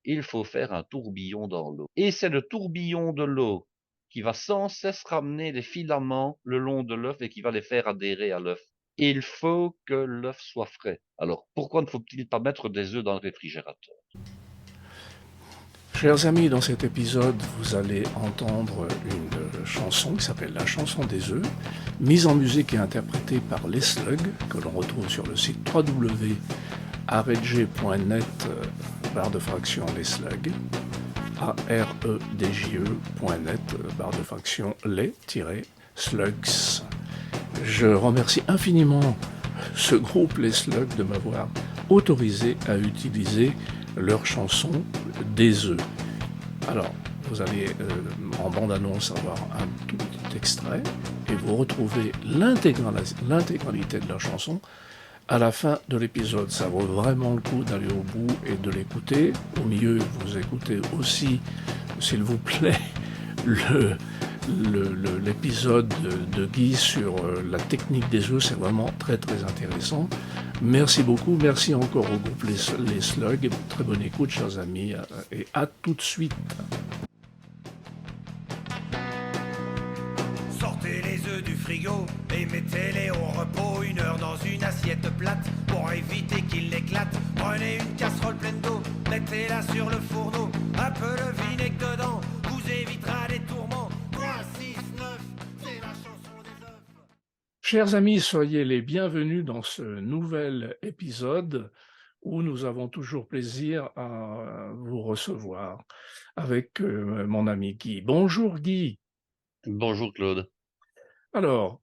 il faut faire un tourbillon dans l'eau. Et c'est le tourbillon de l'eau qui va sans cesse ramener les filaments le long de l'œuf et qui va les faire adhérer à l'œuf. Et il faut que l'œuf soit frais. Alors, pourquoi ne faut-il pas mettre des œufs dans le réfrigérateur? Chers amis, dans cet épisode, vous allez entendre une chanson qui s'appelle La chanson des œufs, mise en musique et interprétée par Les Slugs, que l'on retrouve sur le site www.aredg.net, barre de fraction Les Slugs, aredge.net, barre de fraction les-slugs. Je remercie infiniment ce groupe Les Slugs de m'avoir autorisé à utiliser leur chanson des œufs. Alors, vous allez en bande-annonce avoir un tout petit extrait et vous retrouvez l'intégralité de la chanson à la fin de l'épisode. Ça vaut vraiment le coup d'aller au bout et de l'écouter. Au milieu, vous écoutez aussi, s'il vous plaît, l'épisode de Guy sur la technique des œufs. C'est vraiment très très intéressant. Merci beaucoup, merci encore au groupe Les Slugs. Très bonne écoute, chers amis, et à tout de suite. Sortez les œufs du frigo et mettez-les au repos 1 heure dans une assiette plate pour éviter qu'ils n'éclatent. Prenez une casserole pleine d'eau, mettez-la sur le fourneau, un peu de vinaigre dedans, vous évitera des tourments. 3, 6, 9, c'est la chanson des œufs. Chers amis, soyez les bienvenus dans ce nouvel épisode où nous avons toujours plaisir à vous recevoir avec mon ami Guy. Bonjour Guy. Bonjour Claude. Alors,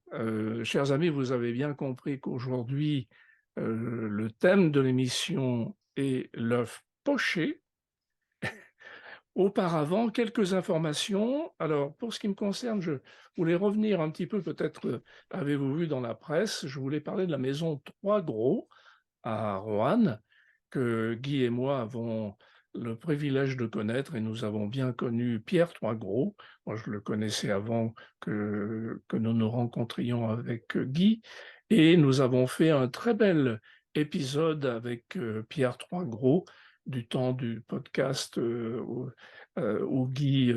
chers amis, vous avez bien compris qu'aujourd'hui, le thème de l'émission est l'œuf poché. Auparavant, quelques informations. Alors, pour ce qui me concerne, je voulais revenir un petit peu, peut-être avez-vous vu dans la presse, je voulais parler de la maison Trois Gros à Roanne, que Guy et moi avons le privilège de connaître, et nous avons bien connu Pierre Trois Gros. Moi, je le connaissais avant que nous nous rencontrions avec Guy, et nous avons fait un très bel épisode avec Pierre Trois Gros du temps du podcast où Guy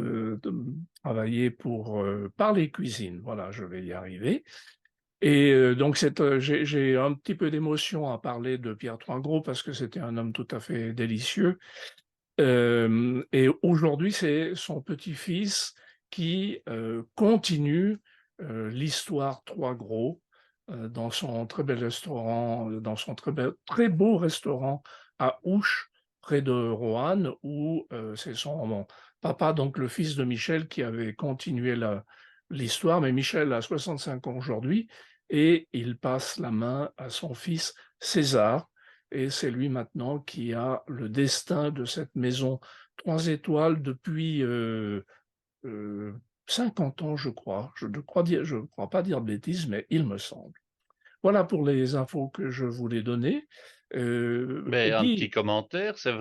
travaillait pour Parler Cuisine. Voilà, je vais y arriver. Et donc, j'ai un petit peu d'émotion à parler de Pierre Troisgros parce que c'était un homme tout à fait délicieux. Et aujourd'hui, c'est son petit-fils qui continue l'histoire Troisgros dans son très bel restaurant, dans son très beau restaurant à Ouche, près de Roanne, où c'est son papa, donc le fils de Michel, qui avait continué l'histoire. Mais Michel a 65 ans aujourd'hui et il passe la main à son fils César. Et c'est lui maintenant qui a le destin de cette maison 3 étoiles depuis 50 ans, je crois. Je ne crois pas dire de bêtises, mais il me semble. Voilà pour les infos que je voulais donner. Mais un petit Guy, commentaire, oui, c'est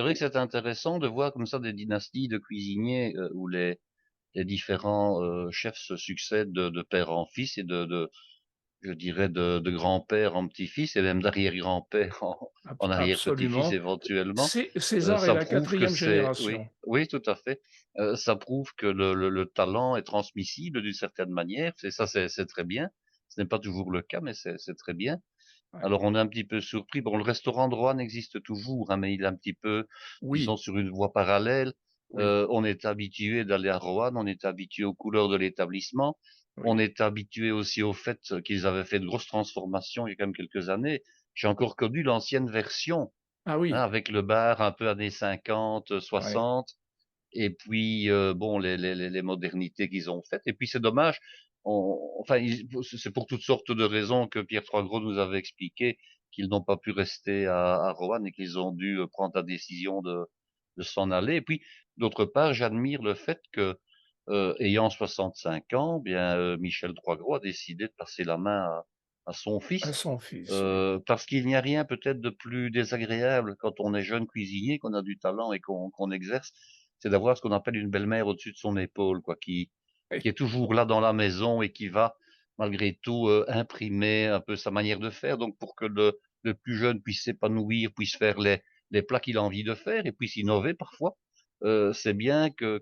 vrai que c'est intéressant de voir comme ça des dynasties de cuisiniers où les différents chefs se succèdent de père en fils et je dirais de grand-père en petit-fils et même d'arrière-grand-père en arrière-petit-fils absolument. éventuellement. César est Ça la prouve que quatrième c'est, oui, génération. oui, tout à fait. Ça prouve que le talent est transmissible d'une certaine manière. C'est très bien. Ce n'est pas toujours le cas, mais c'est très bien. Ouais. Alors on est un petit peu surpris. Bon, le restaurant de Roanne existe toujours, hein, mais il est un petit peu, disons, Oui, sur une voie parallèle. oui, On est habitué d'aller à Roanne, on est habitué aux couleurs de l'établissement, on oui. est habitué aussi au fait qu'ils avaient fait de grosses transformations il y a quand même quelques années. J'ai encore connu l'ancienne version, Ah hein, oui, avec le bar un peu années 50, ouais. 60, et puis bon les modernités qu'ils ont faites. Et puis c'est dommage. Enfin, c'est pour toutes sortes de raisons que Pierre Troisgros nous avait expliqué qu'ils n'ont pas pu rester à Roanne et qu'ils ont dû prendre la décision de s'en aller. Et puis d'autre part, j'admire le fait que ayant 65 ans, bien Michel Troisgros a décidé de passer la main à son À fils. son fils, oui. Parce qu'il n'y a rien peut-être de plus désagréable quand on est jeune cuisinier, qu'on a du talent et qu'on exerce, c'est d'avoir ce qu'on appelle une belle-mère au-dessus de son épaule, quoi, qui Oui, est toujours là dans la maison et qui va malgré tout imprimer un peu sa manière de faire. Donc pour que le plus jeune puisse s'épanouir, puisse faire les plats qu'il a envie de faire et puisse innover parfois. C'est bien que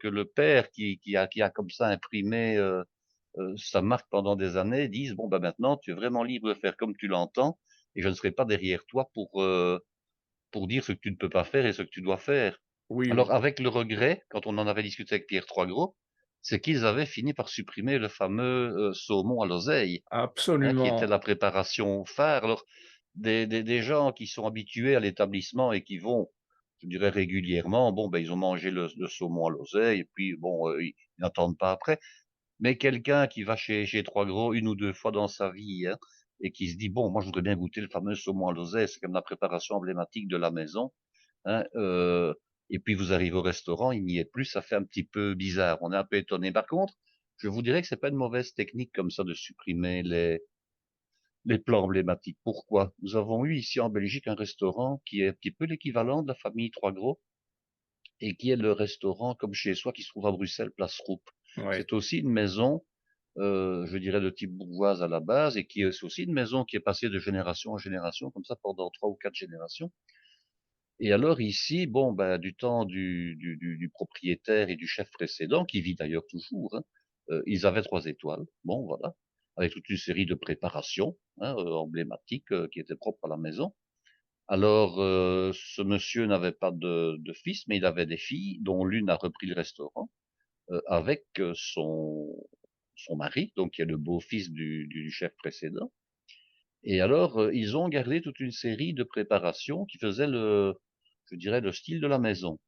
le père qui a comme ça imprimé sa marque pendant des années dise bon ben maintenant tu es vraiment libre de faire comme tu l'entends et je ne serai pas derrière toi pour dire ce que tu ne peux pas faire et ce que tu dois faire. Oui, Alors oui, avec le regret, quand on en avait discuté avec Pierre Troisgros, c'est qu'ils avaient fini par supprimer le fameux saumon à l'oseille, hein, qui était absolument. la préparation phare. Alors des gens qui sont habitués à l'établissement et qui vont, je dirais régulièrement, bon ben ils ont mangé le saumon à l'oseille et puis bon ils n'attendent pas après. Mais quelqu'un qui va chez Troisgros une ou deux fois dans sa vie, hein, et qui se dit bon moi je voudrais bien goûter le fameux saumon à l'oseille, c'est comme la préparation emblématique de la maison. Hein, et puis vous arrivez au restaurant, il n'y est plus, ça fait un petit peu bizarre. On est un peu étonné. Par contre, je vous dirais que c'est pas une mauvaise technique comme ça de supprimer les plats emblématiques. Pourquoi? Nous avons eu ici en Belgique un restaurant qui est un petit peu l'équivalent de la famille Trois-Gros et qui est le restaurant comme chez soi qui se trouve à Bruxelles, Place Roupe. Ouais. C'est aussi une maison, je dirais de type bourgeoise à la base et qui est aussi une maison qui est passée de génération en génération comme ça pendant 3 ou 4 générations. Et alors ici, bon, ben, du temps du propriétaire et du chef précédent, qui vit d'ailleurs toujours, hein, ils avaient 3 étoiles. Bon, voilà, avec toute une série de préparations hein, emblématiques qui étaient propres à la maison. Alors, ce monsieur n'avait pas de fils, mais il avait des filles, dont l'une a repris le restaurant avec son mari, donc qui est le beau-fils du chef précédent. Et alors, ils ont gardé toute une série de préparations qui faisaient je dirais, le style de la maison.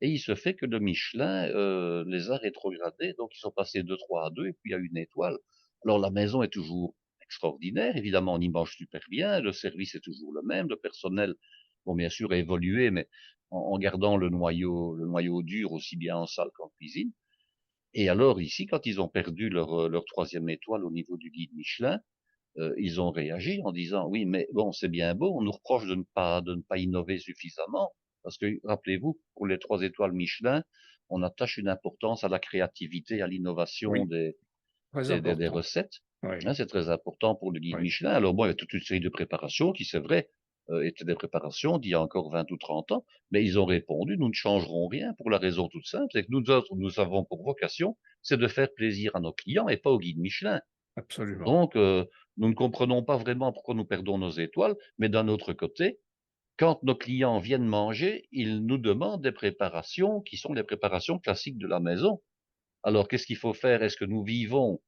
Et il se fait que le Michelin les a rétrogradés, donc ils sont passés de 3 à 2 et puis à 1 étoile. Alors la maison est toujours extraordinaire, évidemment on y mange super bien, le service est toujours le même, le personnel, bon bien sûr a évolué, mais en gardant le noyau dur aussi bien en salle qu'en cuisine. Et alors ici, quand ils ont perdu leur 3e étoile au niveau du guide Michelin, ils ont réagi en disant oui, mais bon, c'est bien beau, on nous reproche de ne pas innover suffisamment, parce que rappelez-vous, pour les 3 étoiles Michelin, on attache une importance à la créativité, à l'innovation Oui, des, très des, des, des important. recettes. Oui, Hein, c'est très important pour le guide oui, Michelin. Alors bon, il y a toute une série de préparations qui, c'est vrai, étaient des préparations d'il y a encore 20 ou 30 ans, mais ils ont répondu, nous ne changerons rien pour la raison toute simple, c'est que nous autres, nous avons pour vocation, c'est de faire plaisir à nos clients et pas au guide Michelin. absolument. Donc, nous ne comprenons pas vraiment pourquoi nous perdons nos étoiles, mais d'un autre côté, quand nos clients viennent manger, ils nous demandent des préparations qui sont les préparations classiques de la maison. Alors, qu'est-ce qu'il faut faire? Est-ce que nous vivons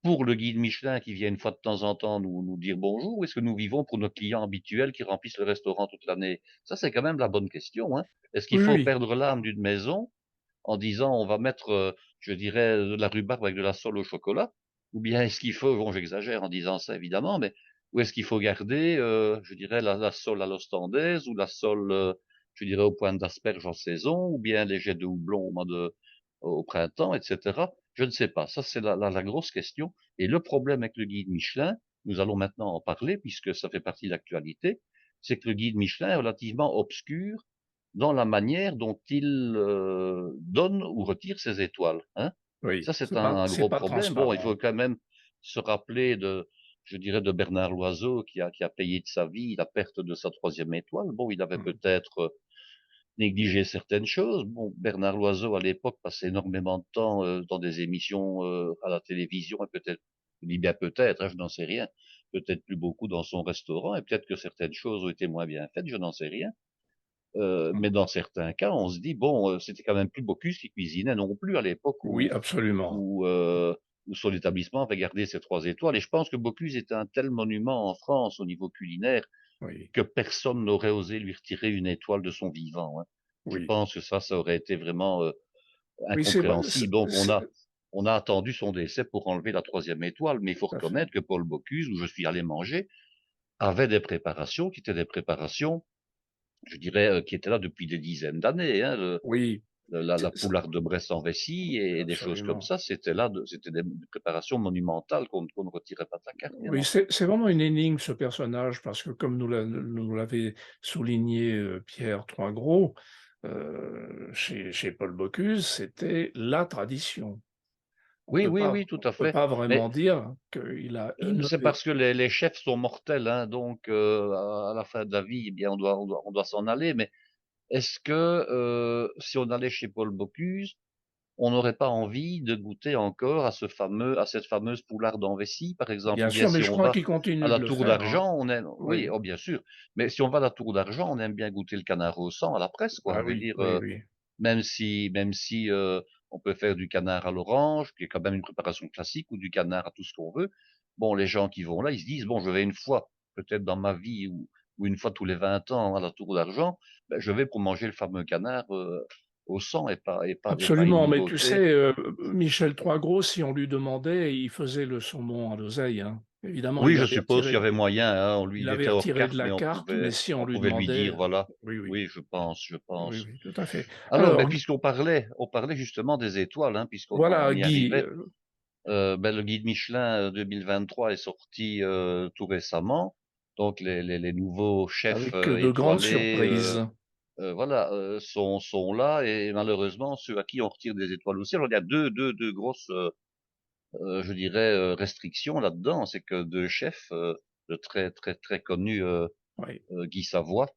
pour le guide Michelin qui vient une fois de temps en temps nous dire bonjour, ou est-ce que nous vivons pour nos clients habituels qui remplissent le restaurant toute l'année? Ça, c'est quand même la bonne question, hein. Est-ce qu'il Oui, faut oui, perdre l'âme d'une maison en disant on va mettre, je dirais, de la rhubarbe avec de la sole au chocolat? Ou bien est-ce qu'il faut, bon j'exagère en disant ça évidemment, mais ou est-ce qu'il faut garder, je dirais, la sole à l'ostentaise ou la sole, je dirais, aux pointes d'asperges en saison, ou bien les jets de houblon au printemps, etc. Je ne sais pas. Ça, c'est la grosse question. Et le problème avec le guide Michelin, nous allons maintenant en parler puisque ça fait partie de l'actualité, c'est que le guide Michelin est relativement obscur dans la manière dont il donne ou retire ses étoiles. Hein. oui. Ça, c'est un C'est gros pas problème. Bon, il faut transparent. quand même se rappeler je dirais, de Bernard Loiseau qui a payé de sa vie la perte de sa 3e étoile. Bon, il avait Mm. peut-être négligé certaines choses. Bon, Bernard Loiseau, à l'époque, passait énormément de temps dans des émissions à la télévision et peut-être, je dis bien peut-être, hein, je n'en sais rien, peut-être plus beaucoup dans son restaurant et peut-être que certaines choses ont été moins bien faites, je n'en sais rien. Mais Mm. dans certains cas, on se dit bon, c'était quand même plus Bocuse qui cuisinait non plus à l'époque Oui, absolument. où son établissement avait gardé ses 3 étoiles. Et je pense que Bocuse est un tel monument en France au niveau culinaire Oui, que personne n'aurait osé lui retirer 1 étoile de son vivant. Hein. Je oui. pense que ça aurait été vraiment Oui, c'est vrai. incompréhensible. Donc on a attendu son décès pour enlever la 3e étoile, mais il faut Tout à fait. reconnaître que Paul Bocuse, où je suis allé manger, avait des préparations qui étaient des préparations, je dirais, qui étaient là depuis des dizaines d'années. Hein. Oui, La poularde de Bresse en vessie et des choses comme absolument. ça, c'était là, c'était des préparations monumentales qu'on ne retirait pas de la carte, bien Oui, entendu. c'est vraiment une énigme ce personnage parce que comme nous l'avait souligné Pierre Troisgros, chez Paul Bocuse, c'était la tradition. On Oui, peut oui, pas oui, tout on à peut fait. pas Mais vraiment dire qu'il a c'est innové. parce que les chefs sont mortels, hein, donc à la fin de la vie, eh bien, on doit s'en aller. Mais est-ce que si on allait chez Paul Bocuse, on n'aurait pas envie de goûter encore à cette fameuse poularde en vessie, par exemple, Bien ou bien sûr, mais si je on crois va qu'il à continue de la le Tour faire, hein. d'Argent, on aime, oui, Oui. oh, bien sûr, mais si on va à la Tour d'Argent, on aime bien goûter le canard au sang à la presse, quoi. Ah Je veux oui, dire, oui, oui. même si on peut faire du canard à l'orange, qui est quand même une préparation classique, ou du canard à tout ce qu'on veut, bon, les gens qui vont là, ils se disent, bon, je vais une fois, peut-être dans ma vie, ou une fois tous les 20 ans à la Tour d'Argent, ben, je vais pour manger le fameux canard au sang et pas une Absolument, mais tu nouveauté. sais, Michel Troisgros, si on lui demandait, il faisait le saumon à l'oseille, hein. Évidemment, Oui, je suppose qu'il y avait moyen, hein, lui, il il avait était hors retiré de carte, la mais carte, mais si on on lui pouvait lui demandait, dire, voilà. oui, oui, Oui, je oui, pense. oui, tout à fait. Alors, ben, Alors, on parlait justement des étoiles, hein, voilà, on y Guy, arrivait. Ben, le guide Michelin 2023 est sorti tout récemment. Donc, les nouveaux chefs avec de grandes étoilés, surprises. voilà, sont là. Et malheureusement, ceux à qui on retire des étoiles aussi. Alors, il y a deux grosses, je dirais, restrictions là-dedans. C'est que deux chefs de très, très, très connus, Oui, Guy Savoy,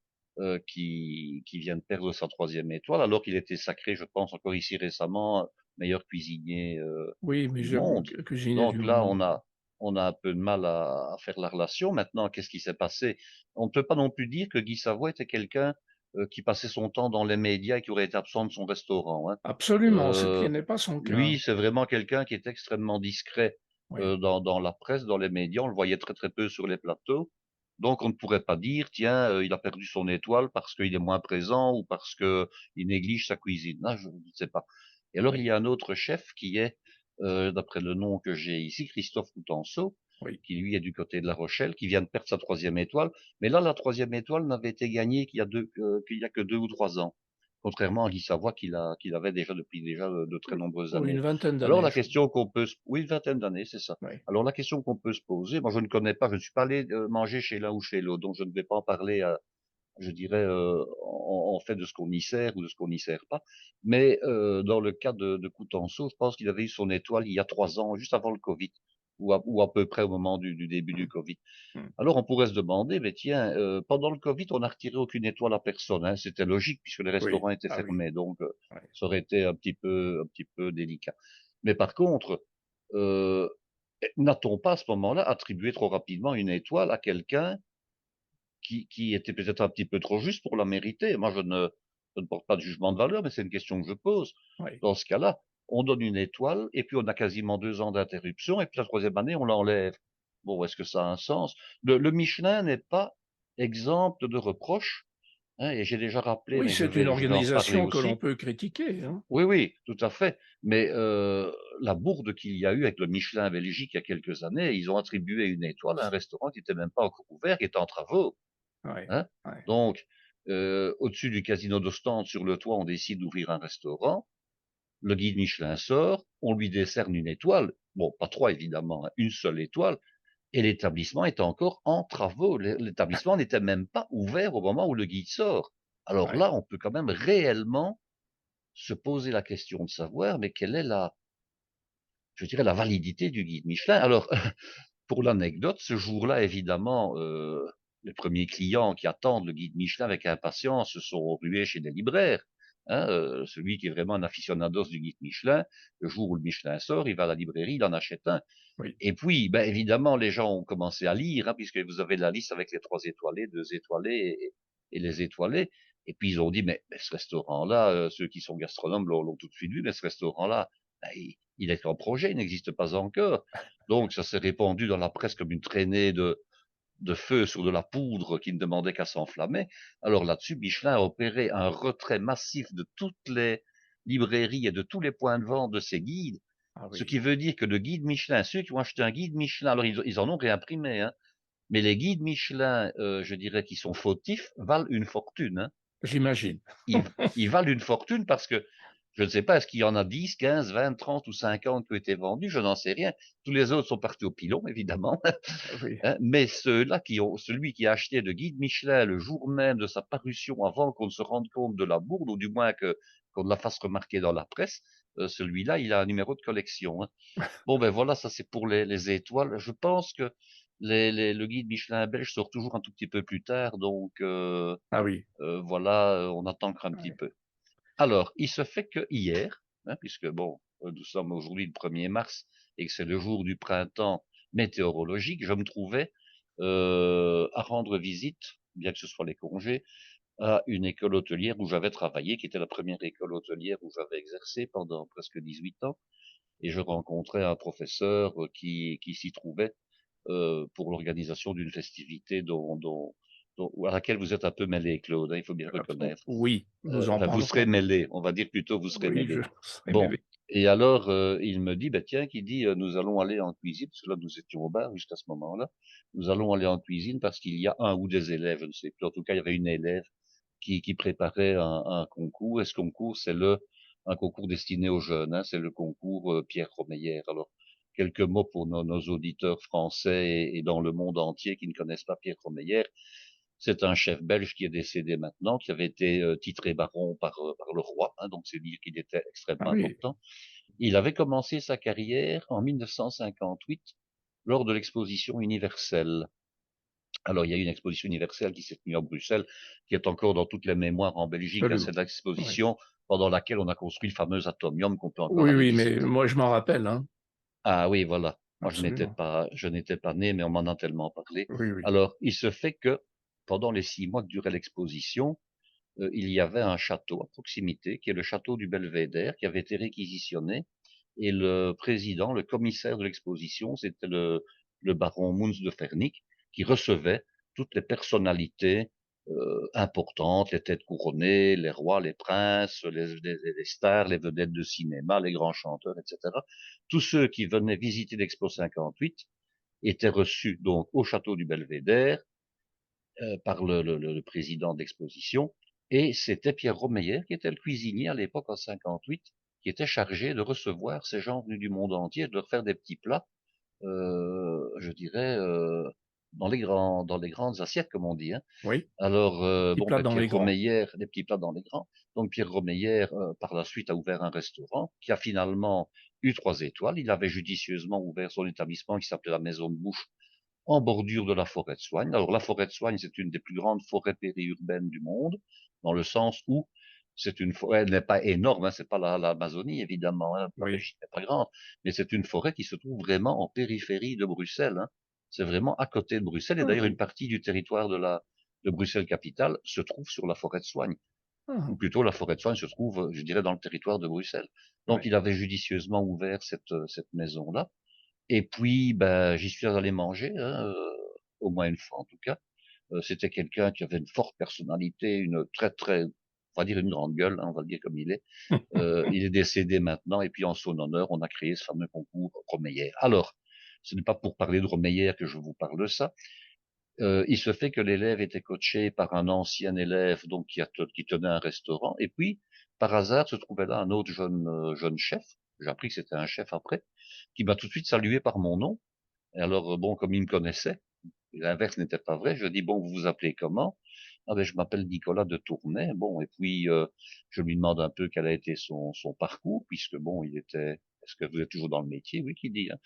qui vient de perdre sa troisième étoile, alors qu'il était sacré, je pense, encore ici récemment, meilleur cuisinier oui, mais du j'ai monde. cuisiné du Donc là, monde. on a un peu de mal à faire la relation. Maintenant, qu'est-ce qui s'est passé? On ne peut pas non plus dire que Guy Savoy était quelqu'un qui passait son temps dans les médias et qui aurait été absent de son restaurant, hein. Absolument, ce qui Euh, n'est pas son cas. Lui, c'est vraiment quelqu'un qui est extrêmement discret Oui, dans la presse, dans les médias. On le voyait très très peu sur les plateaux. Donc, on ne pourrait pas dire, tiens, il a perdu son étoile parce qu'il est moins présent ou parce que il néglige sa cuisine. Là, je ne sais pas. Et alors, il oui, y a un autre chef qui est, d'après le nom que j'ai ici, Christophe Coutenceau, oui. qui lui est du côté de La Rochelle, qui vient de perdre sa troisième étoile. Mais là, la troisième étoile n'avait été gagnée qu'il y a que 2 ou 3 ans, contrairement à Guy Savoy qu'il avait déjà depuis déjà de très nombreuses Oh, une années. vingtaine Alors d'années, la je question qu'on peut se... Oui, une vingtaine d'années, c'est ça. oui. Alors la question qu'on peut se poser, moi je ne connais pas, je ne suis pas allé manger chez l'un ou chez l'autre, donc je ne vais pas en parler, je dirais, en fait de ce qu'on y sert ou de ce qu'on n'y sert pas. Mais dans le cas de Coutenceau, je pense qu'il avait eu son étoile il y a 3 ans, juste avant le Covid, ou à peu près au moment du début du Hum, Covid. hum. Alors on pourrait se demander, mais tiens, pendant le Covid, on n'a retiré aucune étoile à personne, hein. C'était logique puisque les Oui, restaurants étaient ah oui, fermés, donc oui, ça aurait été un petit peu délicat. Mais par contre, euh, n'a-t-on pas à ce moment-là attribué trop rapidement une étoile à quelqu'un qui était peut-être un petit peu trop juste pour la mériter? Moi, je ne porte pas de jugement de valeur, mais c'est une question que je pose. oui. Dans ce cas-là, on donne une étoile et puis on a quasiment 2 ans d'interruption et puis la troisième année, on l'enlève. Bon, est-ce que ça a un sens? Le Michelin n'est pas exempt de reproches, hein, et j'ai déjà rappelé, Oui, mais c'est une je vais en reparler organisation que l'on aussi. peut critiquer, hein. Oui, oui, tout à fait. Mais la bourde qu'il y a eu avec le Michelin en Belgique il y a quelques années, ils ont attribué une étoile à un restaurant qui n'était même pas encore ouvert, qui était en travaux, Oui, hein. oui, Donc, au-dessus du casino d'Ostende, sur le toit, on décide d'ouvrir un restaurant. Le guide Michelin sort, on lui décerne une étoile. Bon, pas trois évidemment, hein, une seule étoile. Et l'établissement est encore en travaux. L'établissement n'était même pas ouvert au moment où le guide sort. Alors oui. là, on peut quand même réellement se poser la question de savoir, mais quelle est je dirais, la validité du guide Michelin. Alors, pour l'anecdote, ce jour-là, évidemment, les premiers clients qui attendent le guide Michelin avec impatience se sont rués chez des libraires, hein, celui qui est vraiment un aficionados du guide Michelin, le jour où le Michelin sort, il va à la librairie, il en achète un. Oui. Et puis, ben, évidemment, les gens ont commencé à lire, hein, puisque vous avez la liste avec les 3 étoilés, 2 étoilés et les étoilés. Et puis, ils ont dit, mais ce restaurant-là, ceux qui sont gastronomes l'ont tout de suite vu, mais ce restaurant-là, ben, il est en projet, il n'existe pas encore. Donc, ça s'est répandu dans la presse comme une traînée de feu sur de la poudre qui ne demandait qu'à s'enflammer. Alors là-dessus, Michelin a opéré un retrait massif de toutes les librairies et de tous les points de vente de ses guides, Ah ce oui. qui veut dire que le guide Michelin, ceux qui ont acheté un guide Michelin, alors ils en ont réimprimé, hein, mais les guides Michelin, je dirais, qui sont fautifs, valent une fortune, hein. J'imagine. Ils, ils valent une fortune parce que Je ne sais pas, est-ce qu'il y en a 10, 15, 20, 30 ou 50 qui ont été vendus? Je n'en sais rien. Tous les autres sont partis au pilon, évidemment. Oui. Hein, mais ceux-là celui qui a acheté le guide Michelin le jour même de sa parution, avant qu'on ne se rende compte de la bourde, ou du moins qu'on la fasse remarquer dans la presse, celui-là, il a un numéro de collection, hein. Bon, ben voilà, ça c'est pour les étoiles. Je pense que le guide Michelin belge sort toujours un tout petit peu plus tard, donc Ah oui. voilà, on attend encore un petit Ouais. peu. Alors, il se fait que hier, hein, puisque bon, nous sommes aujourd'hui le 1er mars et que c'est le jour du printemps météorologique, je me trouvais à rendre visite, bien que ce soit les congés, à une école hôtelière où j'avais travaillé, qui était la première école hôtelière où j'avais exercé pendant presque 18 ans, et je rencontrais un professeur qui s'y trouvait pour l'organisation d'une festivité à laquelle vous êtes un peu mêlé, Claude, hein, il faut bien reconnaître. Oui, nous en Enfin, vous serez parlerons. mêlé, on va dire plutôt vous serez Oui, je mêlé. serais Bon, mêlé. et alors il me dit, bah tiens, qui dit, nous allons aller en cuisine, parce que là nous étions au bar jusqu'à ce moment-là, nous allons aller en cuisine parce qu'il y a un ou des élèves, je ne sais plus, en tout cas il y avait une élève qui préparait un concours, et ce concours c'est un concours destiné aux jeunes, hein, c'est le concours Pierre Romeyer. Alors quelques mots pour nos auditeurs français et dans le monde entier qui ne connaissent pas Pierre Romeyer. C'est un chef belge qui est décédé maintenant, qui avait été titré baron par le roi, hein, donc c'est dire qu'il était Ah extrêmement oui, important. Il avait commencé sa carrière en 1958 lors de l'exposition universelle. Alors, il y a eu une exposition universelle qui s'est tenue à Bruxelles, qui est encore dans toutes les mémoires en Belgique, hein. absolument. C'est Oui. l'exposition pendant laquelle on a construit le fameux atomium qu'on peut encore Oui, aller oui, mais visiter. moi je m'en rappelle, hein. Ah oui, voilà. Moi, Absolument. je n'étais pas né, mais on m'en a tellement parlé. Oui, oui. Alors, il se fait que pendant les 6 mois que durait l'exposition, il y avait un château à proximité, qui est le château du Belvédère, qui avait été réquisitionné. Et le président, le commissaire de l'exposition, c'était le baron Mons de Fernic, qui recevait toutes les personnalités importantes, les têtes couronnées, les rois, les princes, les stars, les vedettes de cinéma, les grands chanteurs, etc. Tous ceux qui venaient visiter l'Expo 58 étaient reçus donc au château du Belvédère par le président d'exposition, et c'était Pierre Romeyer, qui était le cuisinier à l'époque en 58, qui était chargé de recevoir ces gens venus du monde entier, de leur faire des petits plats, je dirais, dans les grandes assiettes, comme on dit, hein. Oui. Alors, Petit bon, plat ben, dans Pierre les grands. Romeyer, des petits plats dans les grands. Donc, Pierre Romeyer, par la suite, a ouvert un restaurant qui a finalement eu 3 étoiles. Il avait judicieusement ouvert son établissement qui s'appelait la Maison de Bouche en bordure de la forêt de Soigne. Alors la forêt de Soigne, c'est une des plus grandes forêts périurbaines du monde, dans le sens où c'est une forêt, elle n'est pas énorme, hein, c'est pas l'Amazonie évidemment, hein, la Oui. Belgique n'est pas grande, mais c'est une forêt qui se trouve vraiment en périphérie de Bruxelles, hein. C'est vraiment à côté de Bruxelles, et Ah d'ailleurs une oui. partie du territoire de Bruxelles capitale se trouve sur la forêt de Soigne, Ah, ou plutôt la forêt de Soigne se trouve, je dirais, dans le territoire de Bruxelles. Donc oui. il avait judicieusement ouvert cette maison-là. Et puis, ben, j'y suis allé manger, hein, au moins une fois en tout cas. C'était quelqu'un qui avait une forte personnalité, une très, on va dire une grande gueule, hein, on va le dire comme il est. Il est décédé maintenant, et puis en son honneur, on a créé ce fameux concours Romeyer. Alors, ce n'est pas pour parler de Romeyer que je vous parle de ça. Il se fait que l'élève était coaché par un ancien élève, donc qui tenait un restaurant, et puis, par hasard, se trouvait là un autre jeune chef. J'ai appris que c'était un chef après, qui m'a tout de suite salué par mon nom. Et alors, bon, comme il me connaissait, l'inverse n'était pas vrai, je dis, bon, vous vous appelez comment? Ah ben, je m'appelle Nicolas de Tournai. Bon, et puis, je lui demande un peu quel a été son parcours, puisque bon, est-ce que vous êtes toujours dans le métier? Oui, qui dit, hein.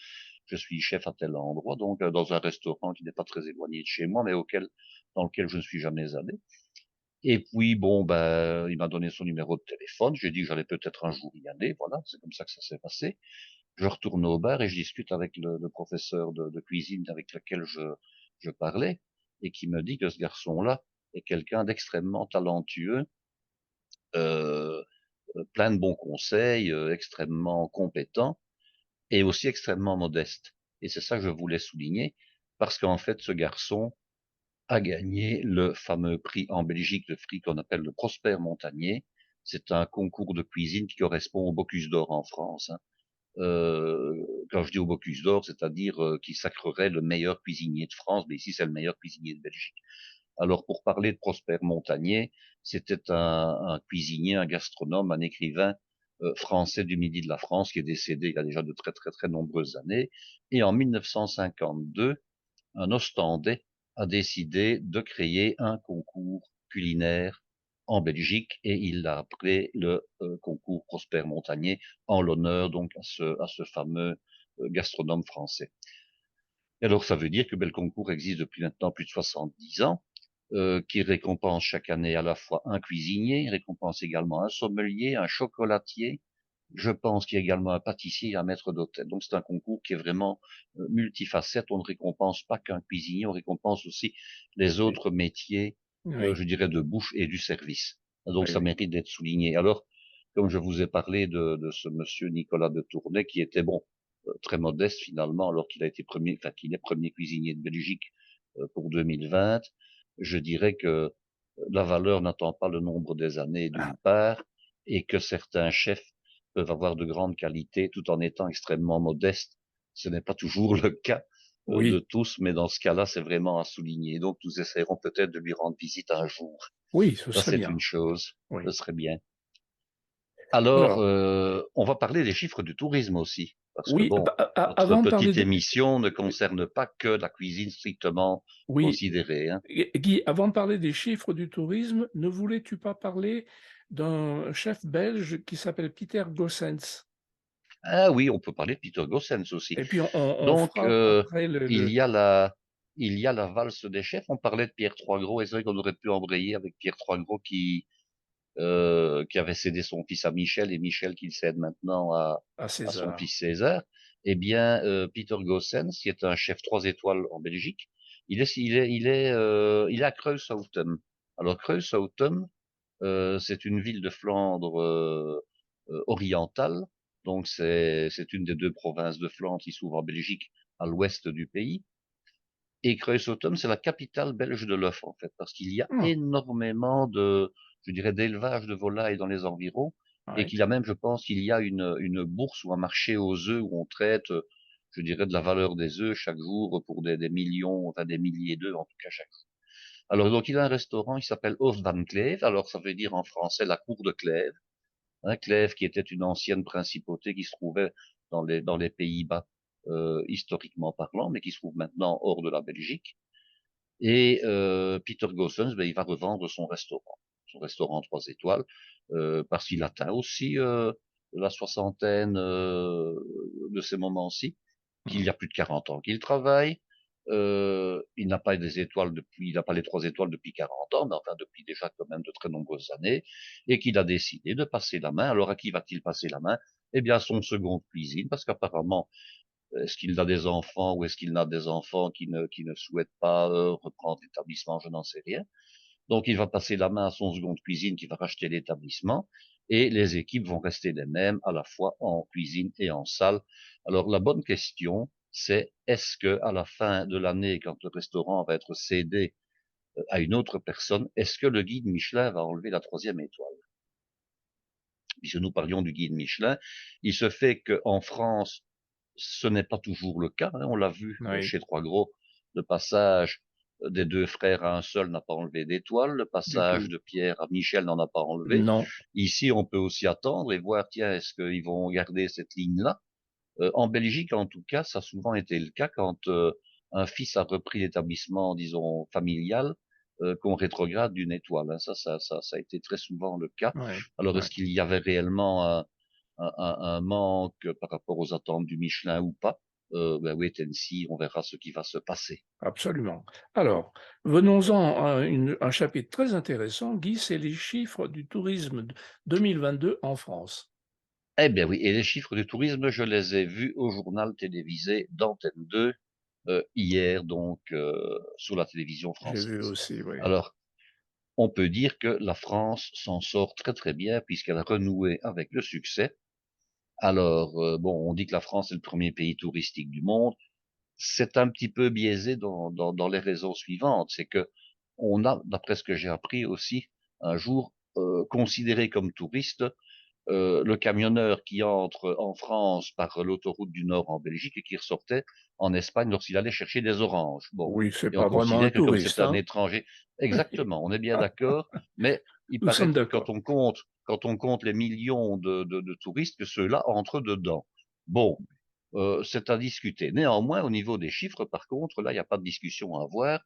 Je suis chef à tel endroit, donc, dans un restaurant qui n'est pas très éloigné de chez moi, mais dans lequel je ne suis jamais allé. Et puis, bon, ben, il m'a donné son numéro de téléphone. J'ai dit que j'allais peut-être un jour y aller. Voilà, c'est comme ça que ça s'est passé. Je retourne au bar et je discute avec le professeur de cuisine avec lequel je parlais, et qui me dit que ce garçon-là est quelqu'un d'extrêmement talentueux, euh, plein de bons conseils, extrêmement compétent et aussi extrêmement modeste. Et c'est ça que je voulais souligner, parce qu'en fait, ce garçon a gagné le fameux prix en Belgique, le prix qu'on appelle le Prosper Montagnier. C'est un concours de cuisine qui correspond au Bocuse d'Or en France, hein. Quand je dis au Bocuse d'Or, c'est-à-dire qui sacrerait le meilleur cuisinier de France, mais ici c'est le meilleur cuisinier de Belgique. Alors pour parler de Prosper Montagnier, c'était un cuisinier, un gastronome, un écrivain français du Midi de la France, qui est décédé il y a déjà de très très très nombreuses années. Et en 1952, un Ostendais a décidé de créer un concours culinaire en Belgique et il l'a appelé le concours Prosper Montagnier en l'honneur donc à ce fameux gastronome français. Et alors ça veut dire que le concours existe depuis maintenant plus de 70 ans, qui récompense chaque année à la fois un cuisinier, récompense également un sommelier, un chocolatier. Je pense qu'il y a également un pâtissier et un maître d'hôtel. Donc c'est un concours qui est vraiment multifacette. On ne récompense pas qu'un cuisinier, on récompense aussi les Oui, autres métiers, oui, je dirais, de bouche et du service. Donc oui, ça oui. mérite d'être souligné. Alors, comme je vous ai parlé de ce monsieur Nicolas de Tournai, qui était bon, très modeste finalement, alors qu'il a été premier, enfin qu'il est premier cuisinier de Belgique pour 2020, je dirais que la valeur n'attend pas le nombre des années Ah, d'une part, et que certains chefs peuvent avoir de grandes qualités tout en étant extrêmement modestes. Ce n'est pas toujours le cas de oui, tous, mais dans ce cas-là, c'est vraiment à souligner. Donc, nous essaierons peut-être de lui rendre visite un jour. oui, ce Ça, serait c'est bien. une chose. Oui. Ce serait bien. Alors, Alors, on va parler des chiffres du tourisme aussi, parce que oui, bon, notre avant de parler petite de, émission ne concerne pas que la cuisine strictement oui, considérée, hein. Guy, avant de parler des chiffres du tourisme, ne voulais-tu pas parler d'un chef belge qui s'appelle Peter Gossens? Ah oui, on peut parler de Peter Gossens aussi. Et puis on Donc, fera après il y a il y a la valse des chefs. On parlait de Pierre Troisgros, et c'est vrai qu'on aurait pu embrayer avec Pierre Troisgros qui avait cédé son fils à Michel, et Michel qui le cède maintenant à à son César. fils César. Eh bien, Peter Gossens, qui est un chef 3 étoiles en Belgique, il est à Creushouten. Alors, Creushouten, c'est une ville de Flandre orientale. Donc c'est une des deux provinces de Flandre qui s'ouvre en Belgique à l'ouest du pays. Et Creushouten, c'est la capitale belge de l'œuf en fait, parce qu'il y a Ah, énormément je dirais, d'élevage de volailles dans les environs, et ouais, qu'il y a même, je pense, qu'il y a une bourse ou un marché aux œufs où on traite, je dirais, de la valeur des œufs chaque jour pour des millions, enfin des milliers d'œufs en tout cas chaque jour. Alors donc il a un restaurant, il s'appelle Hof van Cleve. Alors ça veut dire en français la cour de Clèves, hein, Clèves qui était une ancienne principauté qui se trouvait dans les Pays-Bas, historiquement parlant, mais qui se trouve maintenant hors de la Belgique. Et Peter Gossens, ben, il va revendre son restaurant 3 étoiles, parce qu'il atteint aussi la soixantaine de ces moments-ci, qu'il y a plus de 40 ans qu'il travaille. Il n'a pas des étoiles depuis, il n'a pas les 3 étoiles depuis 40 ans, mais enfin depuis déjà quand même de très nombreuses années, et qu'il a décidé de passer la main. Alors à qui va-t-il passer la main? Eh bien à son second cuisine, parce qu'apparemment, est-ce qu'il a des enfants ou est-ce qu'il n'a des enfants qui ne souhaitent pas reprendre l'établissement? Je n'en sais rien. Donc il va passer la main à son second cuisine qui va racheter l'établissement, et les équipes vont rester les mêmes à la fois en cuisine et en salle. Alors la bonne question, c'est est-ce que à la fin de l'année, quand le restaurant va être cédé à une autre personne, est-ce que le guide Michelin va enlever la 3e étoile? Puisque nous parlions du guide Michelin, il se fait qu'en France, ce n'est pas toujours le cas, hein. On l'a vu oui, chez Trois Gros, le passage des deux frères à un seul n'a pas enlevé d'étoile, le du passage tout. de Pierre à Michel n'en a pas enlevé. Non, Ici, on peut aussi attendre et voir, tiens, est-ce qu'ils vont garder cette ligne-là? En Belgique, en tout cas, ça a souvent été le cas quand un fils a repris l'établissement, disons, familial, qu'on rétrograde d'une étoile, hein. Ça a été très souvent le cas. ouais, Alors, est-ce ouais, qu'il y avait réellement un manque par rapport aux attentes du Michelin ou pas? Ben wait and see, on verra ce qui va se passer. absolument. Alors, venons-en à un chapitre très intéressant, Guy, c'est les chiffres du tourisme 2022 en France. Eh bien oui, et les chiffres du tourisme, je les ai vus au journal télévisé d'Antenne 2 hier, donc sur la télévision J'ai vu française. aussi, oui. Alors, on peut dire que la France s'en sort très très bien puisqu'elle a renoué avec le succès. Alors, bon, on dit que la France est le premier pays touristique du monde. C'est un petit peu biaisé dans les raisons suivantes. C'est que on a, d'après ce que j'ai appris aussi, un jour, considéré comme touriste le camionneur qui entre en France par l'autoroute du Nord en Belgique et qui ressortait en Espagne lorsqu'il allait chercher des oranges. Bon, Oui, c'est et on pas vraiment un considère que comme c'est touriste, un hein? étranger, exactement, on est bien d'accord, mais il Nous paraît sommes que d'accord. quand on compte les millions de touristes, que ceux-là entrent dedans. Bon, c'est à discuter. Néanmoins, au niveau des chiffres, par contre, là, il n'y a pas de discussion à avoir.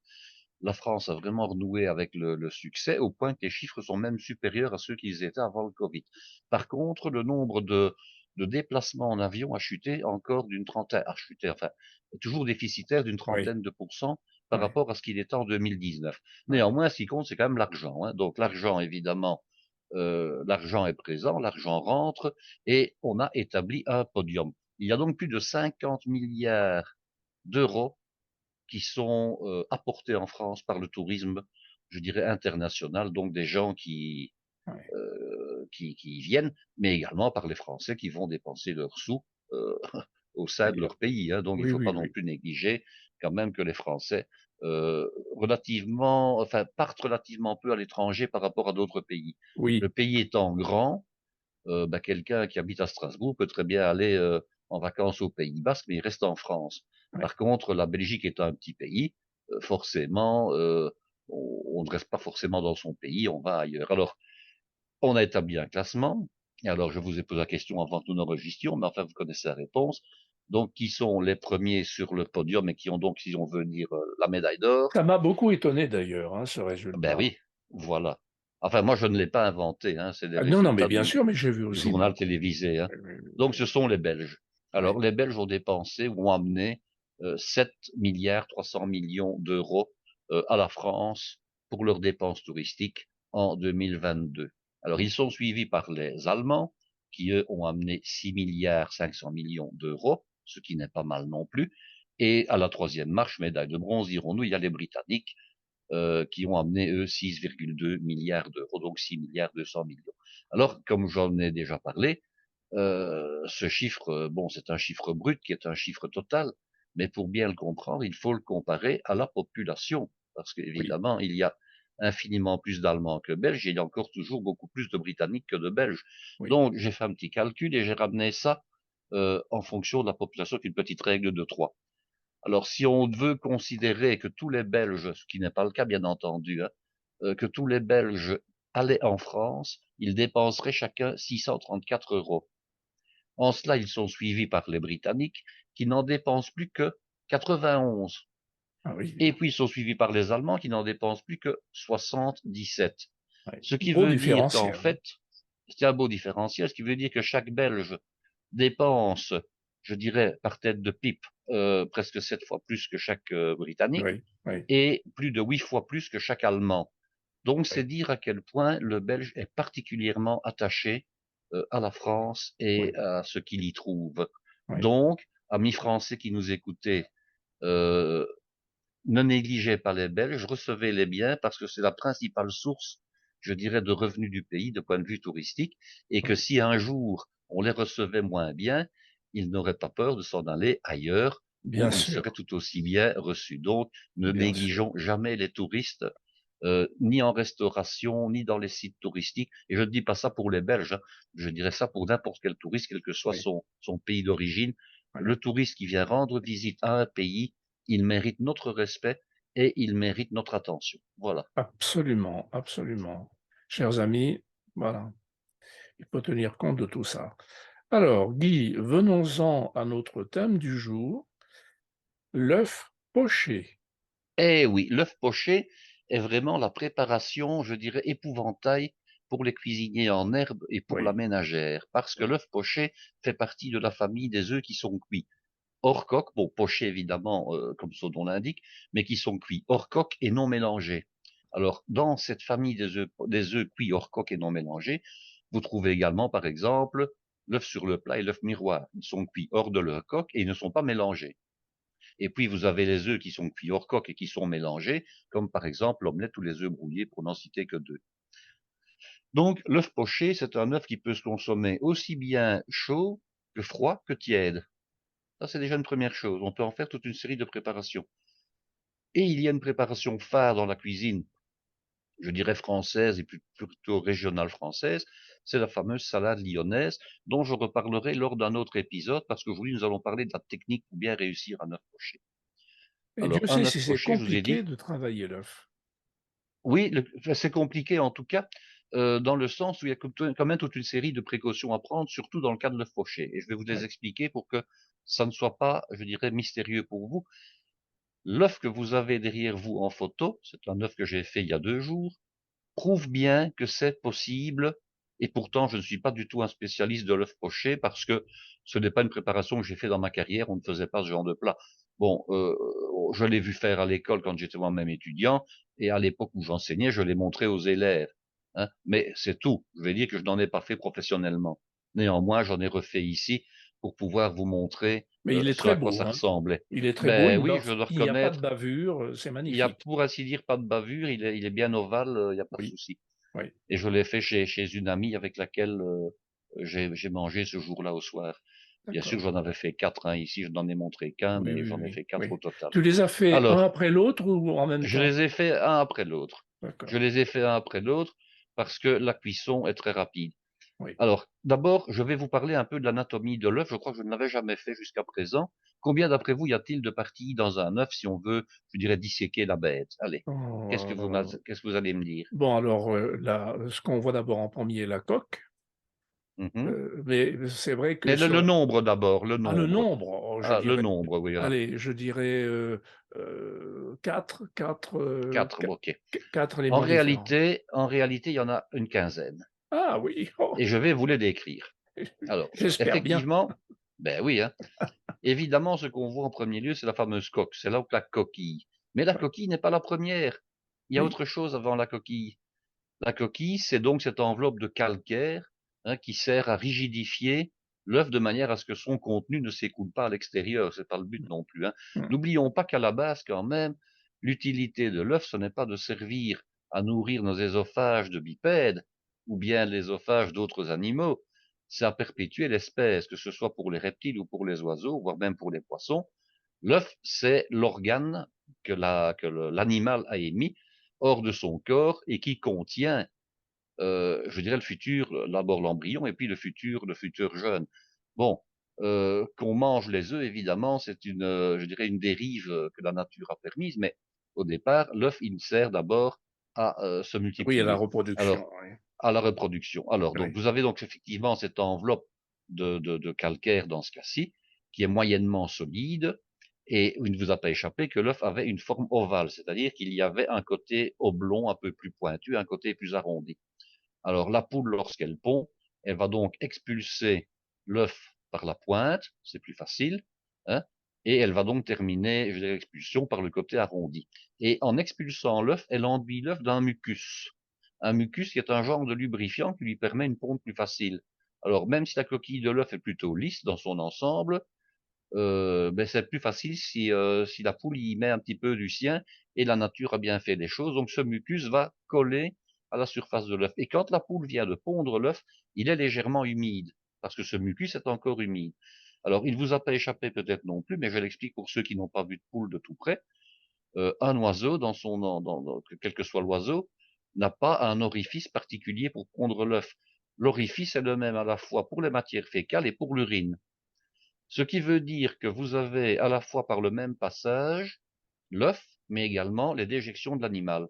La France a vraiment renoué avec le succès, au point que les chiffres sont même supérieurs à ceux qu'ils étaient avant le Covid. Par contre, le nombre de déplacements en avion a chuté encore d'une trentaine, enfin, toujours déficitaire d'une Oui, trentaine de pourcents par oui, rapport à ce qu'il était en 2019. oui. Néanmoins, ce qui compte, c'est quand même l'argent, hein. Donc l'argent, évidemment, l'argent est présent, l'argent rentre, et on a établi un podium. Il y a donc plus de 50 milliards d'euros qui sont apportés en France par le tourisme, je dirais international, donc des gens Oui, qui viennent, mais également par les Français qui vont dépenser leurs sous euh, au sein de ailleurs. leur pays, hein. Donc il ne Oui, faut pas oui, non oui. plus négliger quand même que les Français enfin partent relativement peu à l'étranger par rapport à d'autres pays. Le Oui, pays étant grand, quelqu'un qui habite à Strasbourg peut très bien aller en vacances au Pays Basque, mais il reste en France. oui. Par contre, la Belgique est un petit pays, forcément, on ne reste pas forcément dans son pays, on va ailleurs. Alors, on a établi un classement. Et alors, je vous ai posé la question avant que nous n'enregistions, mais enfin, vous connaissez la réponse. Donc, qui sont les premiers sur le podium et qui ont donc, si on veut dire, la médaille d'or? Ça m'a beaucoup étonné d'ailleurs, hein, ce Ben résultat. oui, voilà. Enfin, moi, je ne l'ai pas inventé, hein, c'est des Ah, non, non, mais résultats bien sûr, mais j'ai vu du aussi journal beaucoup. télévisé, hein. Oui, oui, oui, Donc, oui. ce sont les Belges. Oui, Alors, les Belges ont dépensé ou ont amené 7 milliards 300 millions d'euros à la France pour leurs dépenses touristiques en 2022. Alors, ils sont suivis par les Allemands, qui eux ont amené 6 milliards 500 millions d'euros, ce qui n'est pas mal non plus. Et à la troisième marche, médaille de bronze, dirons-nous, il y a les Britanniques, qui ont amené, eux, 6,2 milliards d'euros, donc 6 milliards 200 millions. Alors, comme j'en ai déjà parlé, ce chiffre, bon, c'est un chiffre brut qui est un chiffre total, mais pour bien le comprendre, il faut le comparer à la population, parce oui, qu'évidemment, il y a infiniment plus d'Allemands que de Belges, et il y a encore toujours beaucoup plus de Britanniques que de Belges. oui. Donc, j'ai fait un petit calcul et j'ai ramené ça en fonction de la population, avec une petite règle de 3. Alors, si on veut considérer que tous les Belges, ce qui n'est pas le cas bien entendu, hein, que tous les Belges allaient en France, ils dépenseraient chacun 634 euros. En cela, ils sont suivis par les Britanniques, qui n'en dépensent plus que 91. Ah oui, Et puis, ils sont suivis par les Allemands, qui n'en dépensent plus que 77. oui. Ce qui Gros veut dire qu'en différentiel, hein. fait, c'est un beau différentiel, ce qui veut dire que chaque Belge dépense, je dirais, par tête de pipe, presque 7 fois plus que chaque Britannique, Oui, oui, et plus de 8 fois plus que chaque Allemand. Donc, c'est oui, dire à quel point le Belge est particulièrement attaché à la France et oui, à ce qu'il y trouve. oui, Donc, amis français qui nous écoutez, euh, ne négligez pas les Belges, recevez-les bien parce que c'est la principale source, je dirais, de revenus du pays de point de vue touristique, et que oui. si un jour on les recevait moins bien, ils n'auraient pas peur de s'en aller ailleurs Bien où ils seraient sûr, tout aussi bien reçus. Donc, ne bien sûr. négligeons jamais les touristes, ni en restauration, ni dans les sites touristiques. Et je ne dis pas ça pour les Belges, hein. Je dirais ça pour n'importe quel touriste, quel que soit Oui, son pays d'origine. oui. Le touriste qui vient rendre visite à un pays, il mérite notre respect et il mérite notre attention. Voilà. Absolument, absolument. Chers amis, voilà, il faut tenir compte de tout ça. Alors, Guy, venons-en à notre thème du jour, l'œuf poché. Eh oui, l'œuf poché est vraiment la préparation, je dirais, épouvantail pour les cuisiniers en herbe et pour la Oui, ménagère, parce que oui, l'œuf poché fait partie de la famille des œufs qui sont cuits hors coque, bon, pochés évidemment, comme son nom l'indique, mais qui sont cuits hors coque et non mélangés. Alors, dans cette famille des œufs cuits hors coque et non mélangés, vous trouvez également, par exemple, l'œuf sur le plat et l'œuf miroir. Ils sont cuits hors de leur coque et ils ne sont pas mélangés. Et puis, vous avez les œufs qui sont cuits hors coque et qui sont mélangés, comme par exemple l'omelette ou les œufs brouillés, pour n'en citer que deux. Donc, l'œuf poché, c'est un œuf qui peut se consommer aussi bien chaud que froid que tiède. Ça, c'est déjà une première chose. On peut en faire toute une série de préparations. Et il y a une préparation phare dans la cuisine, je dirais française et plutôt régionale française, c'est la fameuse salade lyonnaise, dont je reparlerai lors d'un autre épisode, parce qu'aujourd'hui, nous allons parler de la technique pour bien réussir un œuf poché. et Alors, Dieu un sait œuf si c'est poché, je vous ai compliqué dit, de travailler l'œuf. oui, c'est compliqué en tout cas, dans le sens où il y a quand même toute une série de précautions à prendre, surtout dans le cas de l'œuf poché. Et je vais vous les Oui. expliquer pour que ça ne soit pas, je dirais, mystérieux pour vous. L'œuf que vous avez derrière vous en photo, c'est un œuf que j'ai fait il y a 2 jours, prouve bien que c'est possible. Et pourtant, je ne suis pas du tout un spécialiste de l'œuf poché parce que ce n'est pas une préparation que j'ai fait dans ma carrière. On ne faisait pas ce genre de plat. Bon, je l'ai vu faire à l'école quand j'étais moi-même étudiant, et à l'époque où j'enseignais, je l'ai montré aux élèves. Hein, mais c'est tout. Je vais dire que je n'en ai pas fait professionnellement. Néanmoins, j'en ai refait ici pour pouvoir vous montrer Mais il est ce très à quoi beau, ça hein. ressemblait. Il est très beau, Ben oui, je dois il n'y a pas de reconnaître. bavure, c'est Il y a, magnifique. pour ainsi dire, pas de bavure. Il est bien ovale. Il n'y a pas de Oui, souci. oui, Et je l'ai fait chez une amie avec laquelle j'ai mangé ce jour-là au soir. Bien sûr, d'accord. j'en avais fait 4. Hein. Ici, je n'en ai montré qu'un, Oui, mais oui, j'en ai oui, fait 4 oui. au total. Tu les as fait un Alors, après l'autre ou en même je temps? les ai fait un après l'autre. Je D'accord, les ai fait un après l'autre parce que la cuisson est très rapide. oui. Alors, d'abord, je vais vous parler un peu de l'anatomie de l'œuf. Je crois que je ne l'avais jamais fait jusqu'à présent. Combien, d'après vous, y a-t-il de parties dans un œuf si on veut, je dirais, disséquer la bête? Allez, Oh, qu'est-ce que vous allez me dire? bon, alors, ce qu'on voit d'abord en premier, la coque, Mhm. mais c'est vrai que Mais le nombre d'abord, le le nombre. nombre, oh, je Ah, le dirais, nombre, oui, voilà. allez, je dirais 4, 4, ok. 4 éléments différents. En réalité, il y en a une quinzaine. Ah oui, oh, Et je vais vous les décrire. Alors, j'espère bien. effectivement, ben oui, hein. Évidemment, ce qu'on voit en premier lieu, c'est la fameuse coque. C'est là où la coquille. Mais la Ouais. coquille n'est pas la première. Il y a Oui, autre chose avant la coquille. La coquille, c'est donc cette enveloppe de calcaire, hein, qui sert à rigidifier l'œuf de manière à ce que son contenu ne s'écoule pas à l'extérieur. C'est pas le but non plus, hein. mmh, N'oublions pas qu'à la base, quand même, l'utilité de l'œuf, ce n'est pas de servir à nourrir nos ésophages de bipèdes ou bien l'œsophage d'autres animaux. C'est à perpétuer l'espèce, que ce soit pour les reptiles ou pour les oiseaux, voire même pour les poissons. L'œuf, c'est l'organe que l'animal a émis hors de son corps et qui contient, je dirais, le futur, d'abord l'embryon et puis le futur jeune. Bon, qu'on mange les œufs, évidemment, c'est une, je dirais, une dérive que la nature a permise, mais au départ, l'œuf, il sert d'abord à se oui, à la multiplier. reproduction, Alors, oui, à la reproduction. Alors, donc, oui. vous avez donc effectivement cette enveloppe de calcaire dans ce cas-ci, qui est moyennement solide, et il ne vous a pas échappé que l'œuf avait une forme ovale, c'est-à-dire qu'il y avait un côté oblong un peu plus pointu, un côté plus arrondi. Alors la poule, lorsqu'elle pond, elle va donc expulser l'œuf par la pointe, c'est plus facile, hein, et elle va donc terminer, je dirais, l'expulsion par le côté arrondi. Et en expulsant l'œuf, elle enduit l'œuf d'un mucus. Un mucus qui est un genre de lubrifiant qui lui permet une ponte plus facile. Alors même si la coquille de l'œuf est plutôt lisse dans son ensemble, ben c'est plus facile si la poule y met un petit peu du sien, et la nature a bien fait des choses. Donc ce mucus va coller à la surface de l'œuf. Et quand la poule vient de pondre l'œuf, il est légèrement humide, parce que ce mucus est encore humide. Alors il ne vous a pas échappé peut-être non plus, mais je l'explique pour ceux qui n'ont pas vu de poule de tout près. Un oiseau, quel que soit l'oiseau, n'a pas un orifice particulier pour pondre l'œuf. L'orifice est le même à la fois pour les matières fécales et pour l'urine. Ce qui veut dire que vous avez à la fois par le même passage l'œuf, mais également les déjections de l'animal.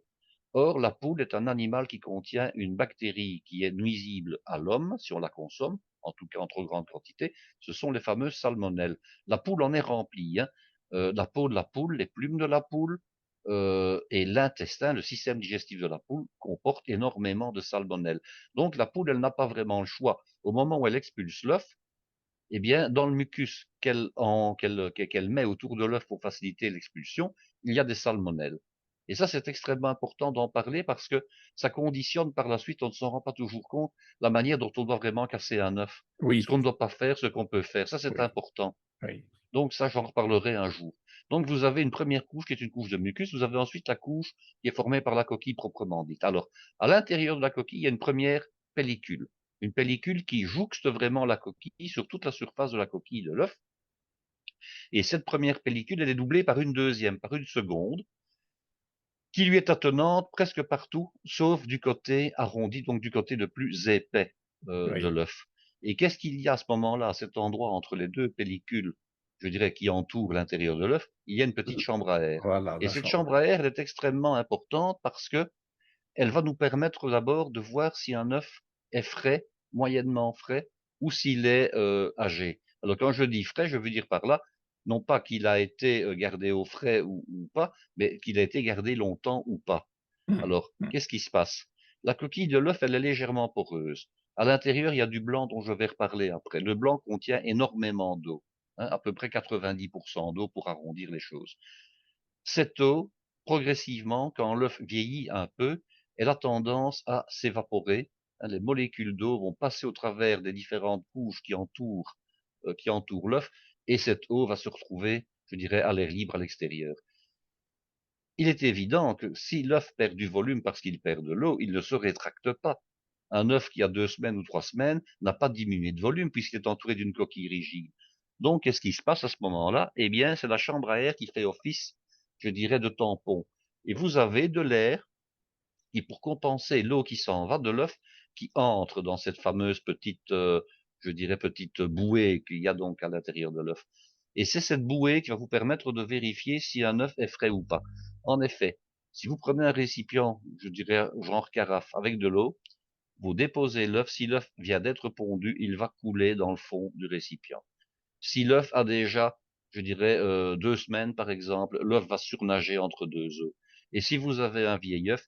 Or, la poule est un animal qui contient une bactérie qui est nuisible à l'homme si on la consomme, en tout cas en trop grande quantité, ce sont les fameuses salmonelles. La poule en est remplie, hein. La peau de la poule, les plumes de la poule et l'intestin, le système digestif de la poule comporte énormément de salmonelles. Donc la poule, elle n'a pas vraiment le choix. Au moment où elle expulse l'œuf, eh bien, dans le mucus qu'elle met autour de l'œuf pour faciliter l'expulsion, il y a des salmonelles. Et ça, c'est extrêmement important d'en parler parce que ça conditionne par la suite, on ne s'en rend pas toujours compte, la manière dont on doit vraiment casser un œuf. Ce Oui, qu'on ne doit pas faire, ce qu'on peut faire. Ça, c'est oui, important. oui. Donc ça, j'en reparlerai un jour. Donc vous avez une première couche qui est une couche de mucus, vous avez ensuite la couche qui est formée par la coquille proprement dite. Alors, à l'intérieur de la coquille, il y a une première pellicule. Une pellicule qui jouxte vraiment la coquille sur toute la surface de la coquille de l'œuf. Et cette première pellicule, elle est doublée par une deuxième, par une seconde, qui lui est attenante presque partout, sauf du côté arrondi, donc du côté le plus épais de Oui. l'œuf. Et qu'est-ce qu'il y a à ce moment-là, à cet endroit entre les deux pellicules, je dirais, qui entourent l'intérieur de l'œuf? Il y a une petite chambre à air. Voilà, Et la cette chambre. chambre à air, elle est extrêmement importante parce que elle va nous permettre d'abord de voir si un œuf est frais, moyennement frais, ou s'il est âgé. Alors quand je dis frais, je veux dire par là, non pas qu'il a été gardé au frais ou pas, mais qu'il a été gardé longtemps ou pas. Mmh. Alors, Mmh. qu'est-ce qui se passe? La coquille de l'œuf, elle est légèrement poreuse. À l'intérieur, il y a du blanc dont je vais reparler après. Le blanc contient énormément d'eau, hein, à peu près 90% d'eau pour arrondir les choses. Cette eau, progressivement, quand l'œuf vieillit un peu, elle a tendance à s'évaporer, hein. Les molécules d'eau vont passer au travers des différentes couches qui entourent l'œuf, et cette eau va se retrouver, je dirais, à l'air libre à l'extérieur. Il est évident que si l'œuf perd du volume parce qu'il perd de l'eau, il ne se rétracte pas. Un œuf qui a 2 semaines ou 3 semaines n'a pas diminué de volume puisqu'il est entouré d'une coquille rigide. Donc, qu'est-ce qui se passe à ce moment-là? Eh bien, c'est la chambre à air qui fait office, je dirais, de tampon. Et vous avez de l'air qui, pour compenser l'eau qui s'en va de l'œuf, qui entre dans cette fameuse petite, je dirais, petite bouée qu'il y a donc à l'intérieur de l'œuf. Et c'est cette bouée qui va vous permettre de vérifier si un œuf est frais ou pas. En effet, si vous prenez un récipient, je dirais genre carafe, avec de l'eau, vous déposez l'œuf. Si l'œuf vient d'être pondu, il va couler dans le fond du récipient. Si l'œuf a déjà, je dirais, 2 semaines par exemple, l'œuf va surnager entre deux œufs. Et si vous avez un vieil œuf,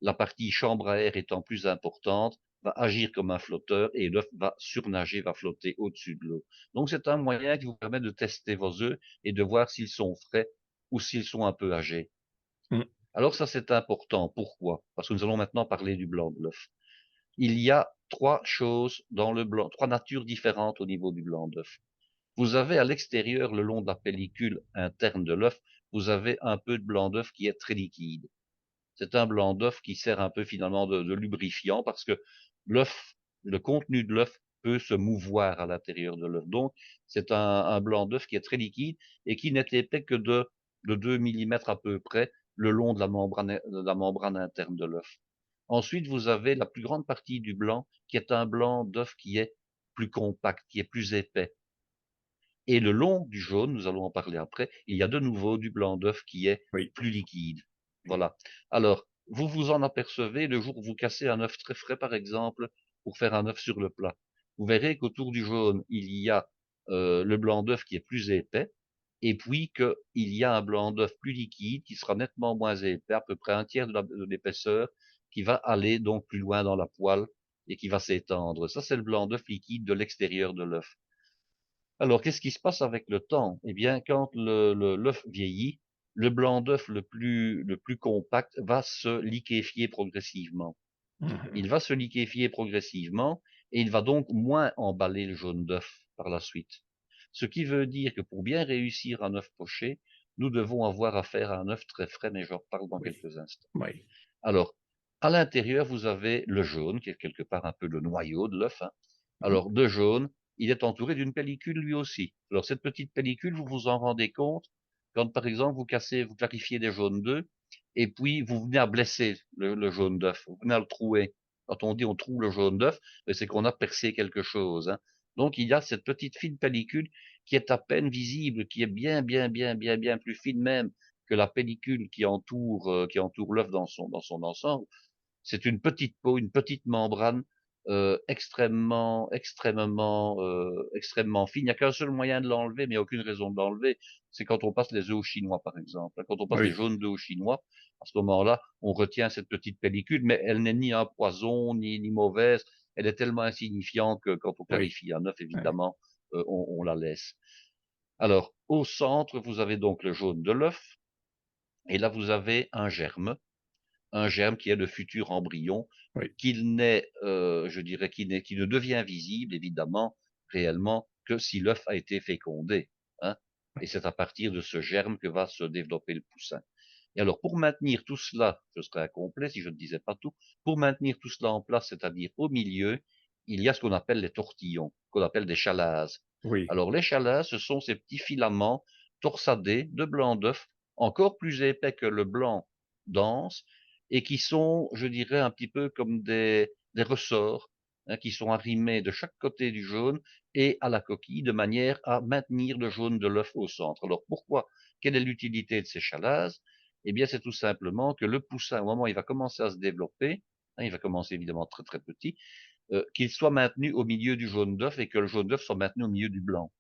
la partie chambre à air étant plus importante, va agir comme un flotteur et l'œuf va surnager, va flotter au-dessus de l'eau. Donc c'est un moyen qui vous permet de tester vos œufs et de voir s'ils sont frais ou s'ils sont un peu âgés. Mmh. Alors ça c'est important. Pourquoi? Parce que nous allons maintenant parler du blanc de l'œuf. Il y a trois choses dans le blanc, trois natures différentes au niveau du blanc d'œuf. Vous avez à l'extérieur, le long de la pellicule interne de l'œuf, vous avez un peu de blanc d'œuf qui est très liquide. C'est un blanc d'œuf qui sert un peu finalement de lubrifiant parce que l'œuf, le contenu de l'œuf peut se mouvoir à l'intérieur de l'œuf. Donc, c'est un blanc d'œuf qui est très liquide et qui n'est épais que de 2 millimètres à peu près le long de la membrane interne de l'œuf. Ensuite, vous avez la plus grande partie du blanc qui est un blanc d'œuf qui est plus compact, qui est plus épais. Et le long du jaune, nous allons en parler après, il y a de nouveau du blanc d'œuf qui est Oui. plus liquide. Oui. Voilà. Alors, vous vous en apercevez le jour où vous cassez un œuf très frais, par exemple, pour faire un œuf sur le plat. Vous verrez qu'autour du jaune, il y a le blanc d'œuf qui est plus épais, et puis qu'il y a un blanc d'œuf plus liquide qui sera nettement moins épais, à peu près un tiers de l'épaisseur, qui va aller donc plus loin dans la poêle et qui va s'étendre. Ça, c'est le blanc d'œuf liquide de l'extérieur de l'œuf. Alors, qu'est-ce qui se passe avec le temps? Eh bien, quand l'œuf vieillit, le blanc d'œuf le plus compact va se liquéfier progressivement. Mmh. Il va se liquéfier progressivement et il va donc moins emballer le jaune d'œuf par la suite. Ce qui veut dire que pour bien réussir un œuf poché, nous devons avoir affaire à un œuf très frais, mais j'en reparle dans Oui. quelques instants. Oui. Alors, à l'intérieur, vous avez le jaune, qui est quelque part un peu le noyau de l'œuf, hein. Mmh. Alors, de jaune, il est entouré d'une pellicule lui aussi. Alors, cette petite pellicule, vous vous en rendez compte quand, par exemple, vous clarifiez des jaunes d'œufs, et puis vous venez à blesser le jaune d'œuf, vous venez à le trouer. Quand on dit on trouve le jaune d'œuf, ben, c'est qu'on a percé quelque chose, hein. Donc, il y a cette petite fine pellicule qui est à peine visible, qui est bien plus fine même que la pellicule qui entoure l'œuf dans son ensemble. C'est une petite peau, une petite membrane extrêmement fine. Il n'y a qu'un seul moyen de l'enlever, mais il n'y a aucune raison de l'enlever. C'est quand on passe les œufs au chinois, par exemple. Quand on passe les Oui. jaunes d'œufs au chinois, à ce moment-là, on retient cette petite pellicule, mais elle n'est ni un poison, ni mauvaise. Elle est tellement insignifiante que quand on Oui. clarifie un œuf, Oui. évidemment, on la laisse. Alors, au centre, vous avez donc le jaune de l'œuf, et là, vous avez un germe qui est le futur embryon, Oui. qu'il n'est, je dirais, qui ne devient visible, évidemment, réellement, que si l'œuf a été fécondé, hein. Et Oui. c'est à partir de ce germe que va se développer le poussin. Et alors, pour maintenir tout cela, je serais incomplet si je ne disais pas tout, pour maintenir tout cela en place, c'est-à-dire au milieu, il y a ce qu'on appelle les tortillons, qu'on appelle des chalases. Oui. Alors, les chalases, ce sont ces petits filaments torsadés de blanc d'œuf, encore plus épais que le blanc dense, et qui sont, je dirais, un petit peu comme des ressorts, hein, qui sont arrimés de chaque côté du jaune et à la coquille, de manière à maintenir le jaune de l'œuf au centre. Alors, pourquoi? Quelle est l'utilité de ces chalases? Eh bien, c'est tout simplement que le poussin, au moment où il va commencer à se développer, hein, il va commencer évidemment très très petit, qu'il soit maintenu au milieu du jaune d'œuf et que le jaune d'œuf soit maintenu au milieu du blanc.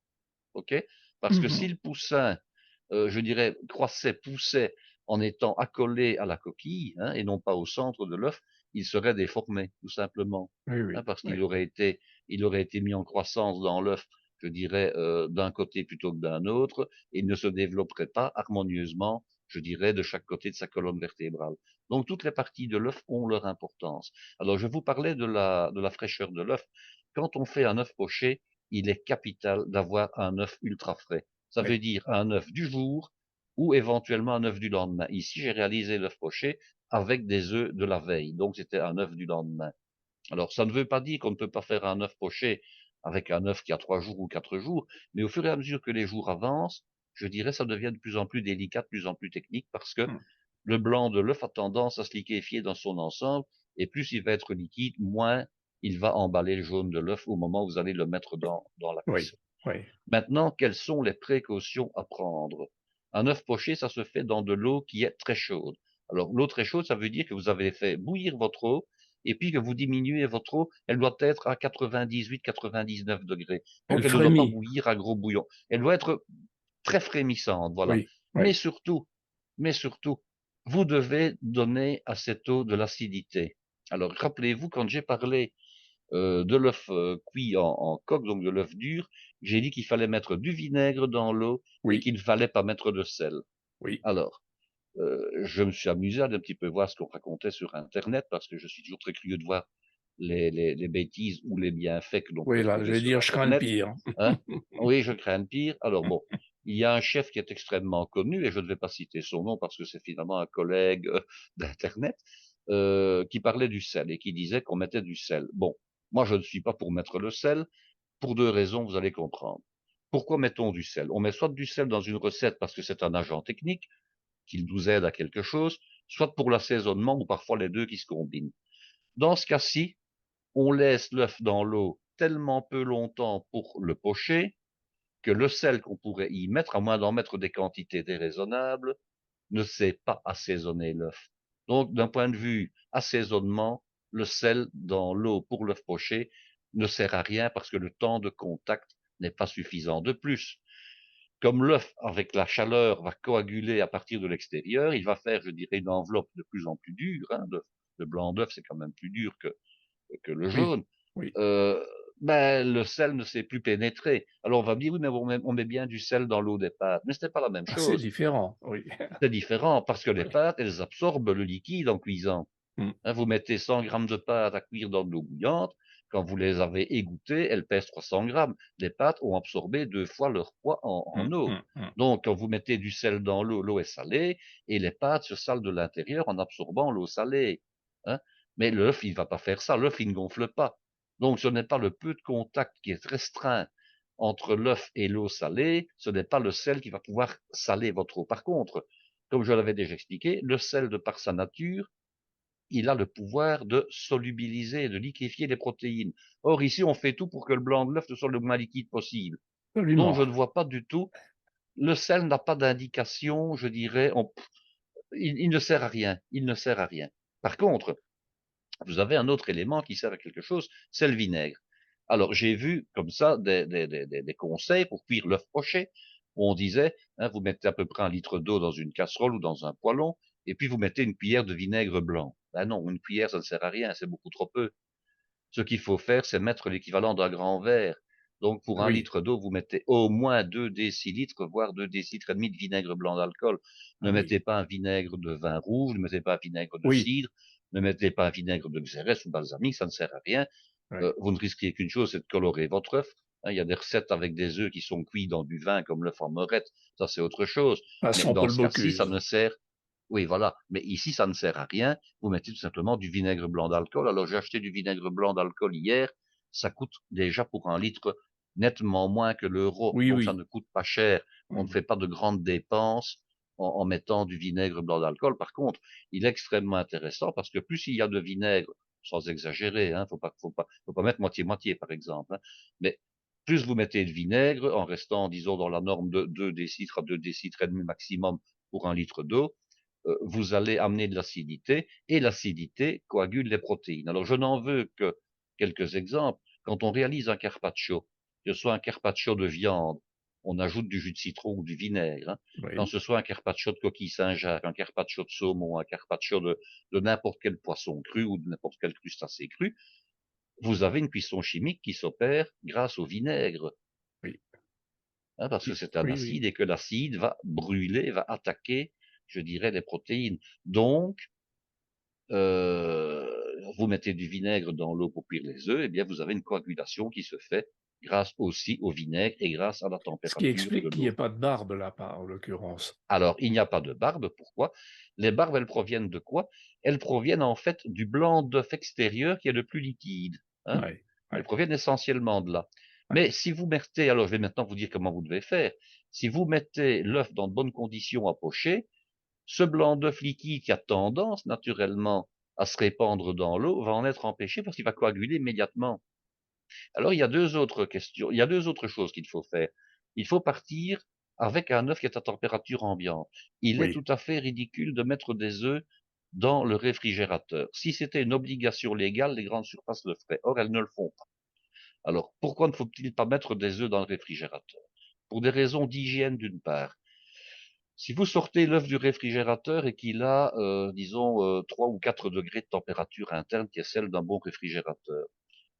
OK? Parce que si Mmh. le poussin, je dirais, poussait en étant accolé à la coquille, hein, et non pas au centre de l'œuf, il serait déformé, tout simplement. Oui, Hein, oui, parce oui. il aurait été mis en croissance dans l'œuf, je dirais, d'un côté plutôt que d'un autre, et il ne se développerait pas harmonieusement, je dirais, de chaque côté de sa colonne vertébrale. Donc toutes les parties de l'œuf ont leur importance. Alors je vous parlais de la fraîcheur de l'œuf. Quand on fait un œuf poché, il est capital d'avoir un œuf ultra frais. Ça veut Oui. dire un œuf du jour ou éventuellement un œuf du lendemain. Ici, j'ai réalisé l'œuf poché avec des œufs de la veille, donc c'était un œuf du lendemain. Alors, ça ne veut pas dire qu'on ne peut pas faire un œuf poché avec un œuf qui a 3 jours ou 4 jours, mais au fur et à mesure que les jours avancent, je dirais ça devient de plus en plus délicat, de plus en plus technique, parce que Mmh. le blanc de l'œuf a tendance à se liquéfier dans son ensemble, et plus il va être liquide, moins il va emballer le jaune de l'œuf au moment où vous allez le mettre dans la Oui, cuisson. oui. Maintenant, quelles sont les précautions à prendre? Un œuf poché, ça se fait dans de l'eau qui est très chaude. Alors, l'eau très chaude, ça veut dire que vous avez fait bouillir votre eau et puis que vous diminuez votre eau. Elle doit être à 98-99 degrés. Elle Donc, elle ne doit pas frémit. bouillir à gros bouillon. Elle doit être très frémissante, voilà. Oui, Mais oui. surtout, mais surtout, vous devez donner à cette eau de l'acidité. Alors, rappelez-vous, quand j'ai parlé de l'œuf cuit en coque, donc de l'œuf dur, j'ai dit qu'il fallait mettre du vinaigre dans l'eau et Oui, qu'il ne fallait pas mettre de sel. oui. Alors, je me suis amusé à un petit peu voir ce qu'on racontait sur Internet parce que je suis toujours très curieux de voir les bêtises ou les bienfaits que l'on Oui, peut là, je trouver vais sur dire, je crains le Internet. pire. Hein. Oui, je crains le pire. Alors bon, il y a un chef qui est extrêmement connu et je ne vais pas citer son nom parce que c'est finalement un collègue d'Internet qui parlait du sel et qui disait qu'on mettait du sel. Bon, moi je ne suis pas pour mettre le sel pour 2 raisons, vous allez comprendre. Pourquoi mettons du sel? On met soit du sel dans une recette parce que c'est un agent technique, qu'il nous aide à quelque chose, soit pour l'assaisonnement ou parfois les 2 qui se combinent. Dans ce cas-ci, on laisse l'œuf dans l'eau tellement peu longtemps pour le pocher que le sel qu'on pourrait y mettre, à moins d'en mettre des quantités déraisonnables, ne sait pas assaisonner l'œuf. Donc, d'un point de vue assaisonnement, le sel dans l'eau pour l'œuf poché ne sert à rien parce que le temps de contact n'est pas suffisant. De plus, comme l'œuf, avec la chaleur, va coaguler à partir de l'extérieur, il va faire, je dirais, une enveloppe de plus en plus dure. Hein, le blanc d'œuf, c'est quand même plus dur que le Oui, jaune. oui. Euh, le sel ne sait plus pénétrer. Alors on va me dire, oui, mais on met bien du sel dans l'eau des pâtes. Mais ce n'est pas la même Ah, c'est chose. différent, oui. C'est différent parce que les Oui. pâtes, elles absorbent le liquide en cuisant. Mmh. Hein, vous mettez 100 grammes de pâtes à cuire dans de l'eau bouillante. Quand vous les avez égouttées, elles pèsent 300 grammes. Les pâtes ont absorbé 2 fois leur poids en Mmh, eau. mmh, mmh. Donc, quand vous mettez du sel dans l'eau, l'eau est salée et les pâtes se salent de l'intérieur en absorbant l'eau salée. Hein. Mais l'œuf, il ne va pas faire ça. L'œuf, il ne gonfle pas. Donc, ce n'est pas le peu de contact qui est restreint entre l'œuf et l'eau salée, ce n'est pas le sel qui va pouvoir saler votre eau. Par contre, comme je l'avais déjà expliqué, le sel, de par sa nature, il a le pouvoir de solubiliser, de liquéfier les protéines. Or, ici, on fait tout pour que le blanc de l'œuf soit le moins liquide possible. Donc, Absolument. je ne vois pas du tout. Le sel n'a pas d'indication, je dirais. Il ne sert à rien. Il ne sert à rien. Par contre, vous avez un autre élément qui sert à quelque chose, c'est le vinaigre. Alors, j'ai vu comme ça des conseils pour cuire l'œuf poché, où on disait, hein, vous mettez à peu près 1 litre d'eau dans une casserole ou dans un poêlon, et puis vous mettez une cuillère de vinaigre blanc. Ben non, une cuillère, ça ne sert à rien, c'est beaucoup trop peu. Ce qu'il faut faire, c'est mettre l'équivalent d'un grand verre. Donc, pour un Oui. litre d'eau, vous mettez au moins 2 décilitres, voire 2 décilitres et demi de vinaigre blanc d'alcool. Ne Ah oui. mettez pas un vinaigre de vin rouge, ne mettez pas un vinaigre de Oui, cidre, ne mettez pas un vinaigre de xérès ou balsamique, ça ne sert à rien. oui. Vous ne risquez qu'une chose, c'est de colorer votre œuf. Hein, il y a des recettes avec des œufs qui sont cuits dans du vin, comme l'œuf en morette. Ça, c'est autre chose. Mais Passons dans Paul ce cas-ci, ça Bocuse. ne sert. Oui, voilà. Mais ici, ça ne sert à rien. Vous mettez tout simplement du vinaigre blanc d'alcool. Alors, j'ai acheté du vinaigre blanc d'alcool hier. Ça coûte déjà pour 1 litre nettement moins que l'euro. Oui, Donc, ça oui. ne coûte pas cher. On ne Mmh. fait pas de grandes dépenses en mettant du vinaigre blanc d'alcool. Par contre, il est extrêmement intéressant parce que plus il y a de vinaigre, sans exagérer, hein, faut pas mettre moitié-moitié, par exemple, hein, mais plus vous mettez de vinaigre, en restant, disons, dans la norme de 2 décilitres à 2 décilitres et demi maximum pour 1 litre d'eau, vous allez amener de l'acidité et l'acidité coagule les protéines. Alors, je n'en veux que quelques exemples. Quand on réalise un carpaccio, que ce soit un carpaccio de viande, on ajoute du jus de citron ou du vinaigre. Quand Oui. ce soit un carpaccio de coquille Saint-Jacques, un carpaccio de saumon, un carpaccio de n'importe quel poisson cru ou de n'importe quel crustacé cru, vous avez une cuisson chimique qui s'opère grâce au vinaigre, Oui. parce que Oui. c'est un Oui. Oui. acide et que l'acide va brûler, va attaquer, je dirais, les protéines. Donc, vous mettez du vinaigre dans l'eau pour cuire les œufs, et bien vous avez une coagulation qui se fait grâce aussi au vinaigre et grâce à la Ce qui température de explique qu'il n'y ait l'eau. pas de barbe là, en l'occurrence. Alors, il n'y a pas de barbe, pourquoi? Les barbes, elles proviennent de quoi? Elles proviennent en fait du blanc d'œuf extérieur qui est le plus liquide. Hein. Oui. Elles Oui. proviennent essentiellement de là. Oui. Mais si vous mettez, alors je vais maintenant vous dire comment vous devez faire. Si vous mettez l'œuf dans de bonnes conditions à pocher, ce blanc d'œuf liquide qui a tendance naturellement à se répandre dans l'eau va en être empêché parce qu'il va coaguler immédiatement. Alors il y a deux autres questions, il y a deux autres choses qu'il faut faire. Il faut partir avec un œuf qui est à température ambiante. Il est Oui. tout à fait ridicule de mettre des œufs dans le réfrigérateur. Si c'était une obligation légale, les grandes surfaces le feraient. Or, elles ne le font pas. Alors, pourquoi ne faut-il pas mettre des œufs dans le réfrigérateur? Pour des raisons d'hygiène d'une part. Si vous sortez l'œuf du réfrigérateur et qu'il a, disons, 3 ou 4 degrés de température interne, qui est celle d'un bon réfrigérateur,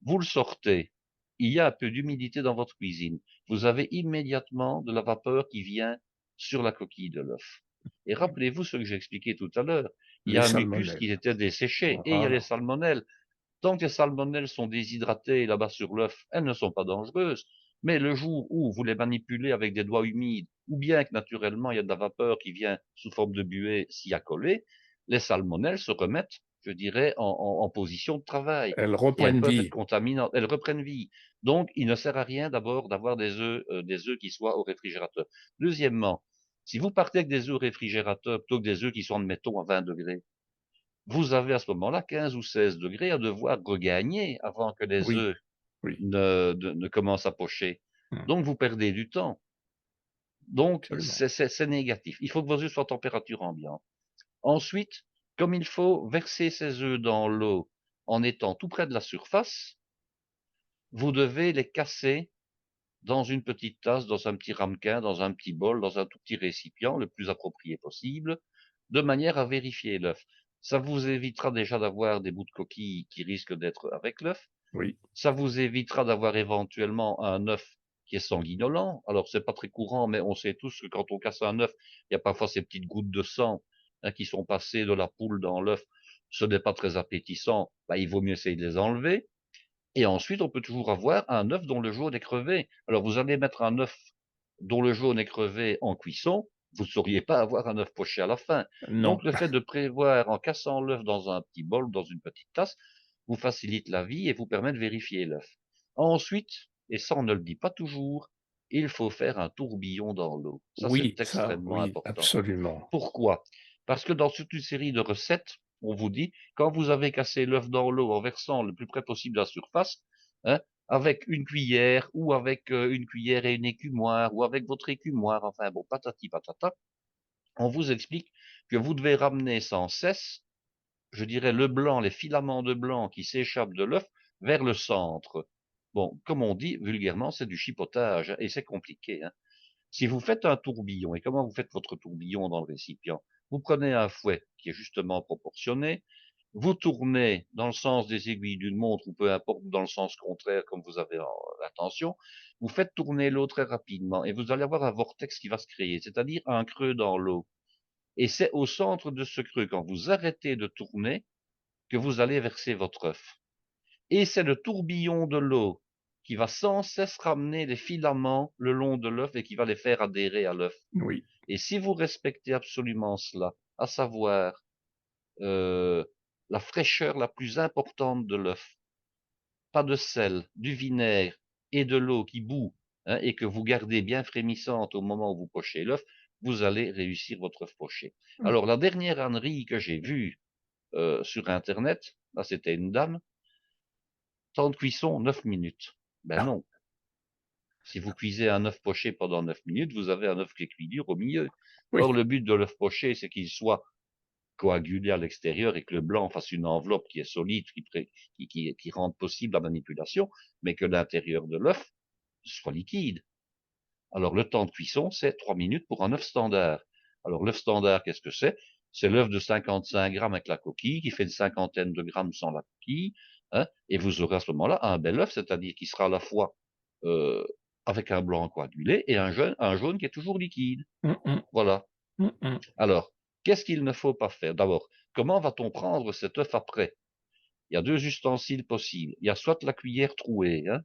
vous le sortez, il y a un peu d'humidité dans votre cuisine. Vous avez immédiatement de la vapeur qui vient sur la coquille de l'œuf. Et rappelez-vous ce que j'ai expliqué tout à l'heure. Il y Les a un mucus qui salmonelles. était desséché et il y a les Voilà. salmonelles. Tant que les salmonelles sont déshydratées là-bas sur l'œuf, elles ne sont pas dangereuses. Mais le jour où vous les manipulez avec des doigts humides, ou bien que naturellement il y a de la vapeur qui vient sous forme de buée s'y accoler, les salmonelles se remettent, je dirais, en position de travail. Elles Et elles reprennent peuvent être vie. contaminantes, elles reprennent vie. Donc, il ne sert à rien d'abord d'avoir des œufs qui soient au réfrigérateur. Deuxièmement, si vous partez avec des œufs au réfrigérateur plutôt que des œufs qui sont, admettons, à 20 degrés, vous avez à ce moment-là 15 ou 16 degrés à devoir regagner avant que les Oui. œufs Oui. ne commencent à pocher. Hum. Donc, vous perdez du temps. Donc, Absolument. c'est négatif. Il faut que vos œufs soient à température ambiante. Ensuite, comme il faut verser ces œufs dans l'eau en étant tout près de la surface, vous devez les casser dans une petite tasse, dans un petit ramequin, dans un petit bol, dans un tout petit récipient, le plus approprié possible, de manière à vérifier l'œuf. Ça vous évitera déjà d'avoir des bouts de coquille qui risquent d'être avec l'œuf. Oui. Ça vous évitera d'avoir éventuellement un œuf qui est sanguinolent. Alors, c'est pas très courant, mais on sait tous que quand on casse un œuf, il y a parfois ces petites gouttes de sang qui sont passées de la poule dans l'œuf. Ce n'est pas très appétissant. Bah, il vaut mieux essayer de les enlever. Et ensuite, on peut toujours avoir un œuf dont le jaune est crevé. Alors, vous allez mettre un œuf dont le jaune est crevé en cuisson, vous ne sauriez pas avoir un œuf poché à la fin. Non. Donc, le fait de prévoir, en cassant l'œuf dans un petit bol, dans une petite tasse, vous facilite la vie et vous permet de vérifier l'œuf. Ensuite, et ça on ne le dit pas toujours, il faut faire un tourbillon dans l'eau. Ça, Oui, c'est ça, extrêmement oui, important. absolument. Pourquoi? Parce que dans toute une série de recettes, on vous dit, quand vous avez cassé l'œuf dans l'eau en versant le plus près possible de la surface, hein, avec une cuillère ou avec une cuillère et une écumoire ou avec votre écumoire, enfin bon, patati patata, on vous explique que vous devez ramener sans cesse, je dirais, le blanc, les filaments de blanc qui s'échappent de l'œuf vers le centre. Bon, comme on dit vulgairement, c'est du chipotage et c'est compliqué. Hein. Si vous faites un tourbillon, et comment vous faites votre tourbillon dans le récipient? Vous prenez un fouet qui est justement proportionné, vous tournez dans le sens des aiguilles d'une montre ou peu importe dans le sens contraire comme vous avez l'intention, vous faites tourner l'eau très rapidement et vous allez avoir un vortex qui va se créer, c'est-à-dire un creux dans l'eau. Et c'est au centre de ce creux, quand vous arrêtez de tourner, que vous allez verser votre œuf. Et c'est le tourbillon de l'eau qui va sans cesse ramener les filaments le long de l'œuf et qui va les faire adhérer à l'œuf. Oui. Et si vous respectez absolument cela, à savoir euh, la fraîcheur la plus importante de l'œuf, pas de sel, du vinaigre et de l'eau qui bout, hein, et que vous gardez bien frémissante au moment où vous pochez l'œuf, vous allez réussir votre œuf poché. Alors la dernière ânerie que j'ai vue sur Internet, là c'était une dame, temps de cuisson 9 minutes. Ben Ah, non, si vous cuisez un œuf poché pendant 9 minutes, vous avez un œuf qui est cuit dur au milieu. oui. Or, le but de l'œuf poché, c'est qu'il soit coaguler à l'extérieur et que le blanc fasse une enveloppe qui est solide, qui rende possible la manipulation, mais que l'intérieur de l'œuf soit liquide. Alors, le temps de cuisson, c'est 3 minutes pour un œuf standard. Alors, l'œuf standard, qu'est-ce que c'est? C'est l'œuf de 55 grammes avec la coquille, qui fait une cinquantaine de grammes sans la coquille, hein, et vous aurez à ce moment-là un bel œuf, c'est-à-dire qui sera à la fois euh, avec un blanc coagulé et un jaune qui est toujours liquide. Mhm. Voilà. Mhm. Alors, qu'est-ce qu'il ne faut pas faire? D'abord, comment va-t-on prendre cet œuf après? Il y a 2 ustensiles possibles. Il y a soit la cuillère trouée, hein,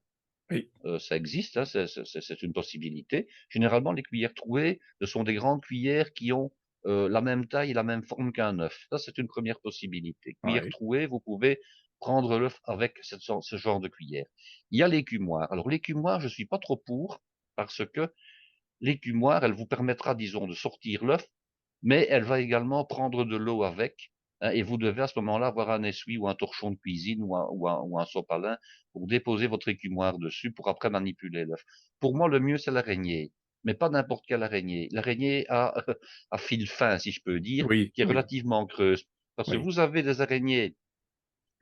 Oui, ça existe, hein, c'est une possibilité. Généralement, les cuillères trouées, ce sont des grandes cuillères qui ont la même taille et la même forme qu'un œuf. Ça, c'est une première possibilité. Cuillère oui, trouée, vous pouvez prendre l'œuf avec ce genre de cuillère. Il y a l'écumoire. Alors, l'écumoire, je suis pas trop pour, parce que l'écumoire, elle vous permettra, disons, de sortir l'œuf, mais elle va également prendre de l'eau avec, hein, et vous devez à ce moment-là avoir un essuie ou un torchon de cuisine ou un sopalin pour déposer votre écumoire dessus pour après manipuler l'œuf. Pour moi, le mieux, c'est l'araignée, mais pas n'importe quelle araignée. L'araignée à, à fil fin, si je peux dire, oui, qui est oui, relativement creuse. Parce que oui, vous avez des araignées,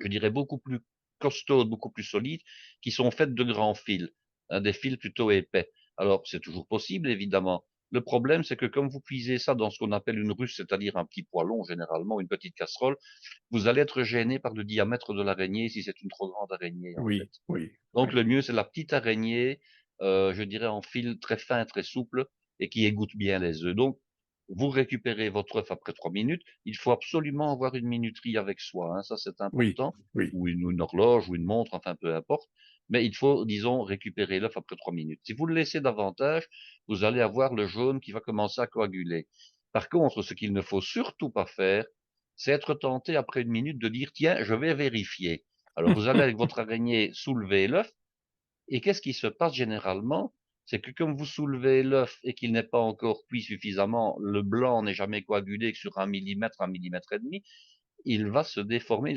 je dirais, beaucoup plus costaudes, beaucoup plus solides, qui sont faites de grands fils, hein, des fils plutôt épais. Alors, c'est toujours possible, évidemment. Le problème, c'est que comme vous cuisez ça dans ce qu'on appelle une ruche, c'est-à-dire un petit poêlon, généralement, une petite casserole, vous allez être gêné par le diamètre de l'araignée si c'est une trop grande araignée, en fait. oui, oui, Donc, oui. le mieux, c'est la petite araignée, je dirais en fil très fin, très souple, et qui égoutte bien les œufs. Donc, vous récupérez votre œuf après 3 minutes. Il faut absolument avoir une minuterie avec soi, hein, ça c'est Oui, important, oui, ou une horloge, ou une montre, enfin peu importe. Mais il faut, disons, récupérer l'œuf après 3 minutes. Si vous le laissez davantage, vous allez avoir le jaune qui va commencer à coaguler. Par contre, ce qu'il ne faut surtout pas faire, c'est être tenté après une minute de dire, tiens, je vais vérifier. Alors vous allez avec votre araignée soulever l'œuf, et qu'est-ce qui se passe généralement? C'est que comme vous soulevez l'œuf et qu'il n'est pas encore cuit suffisamment, le blanc n'est jamais coagulé que sur 1 millimètre et demi, il va se déformer,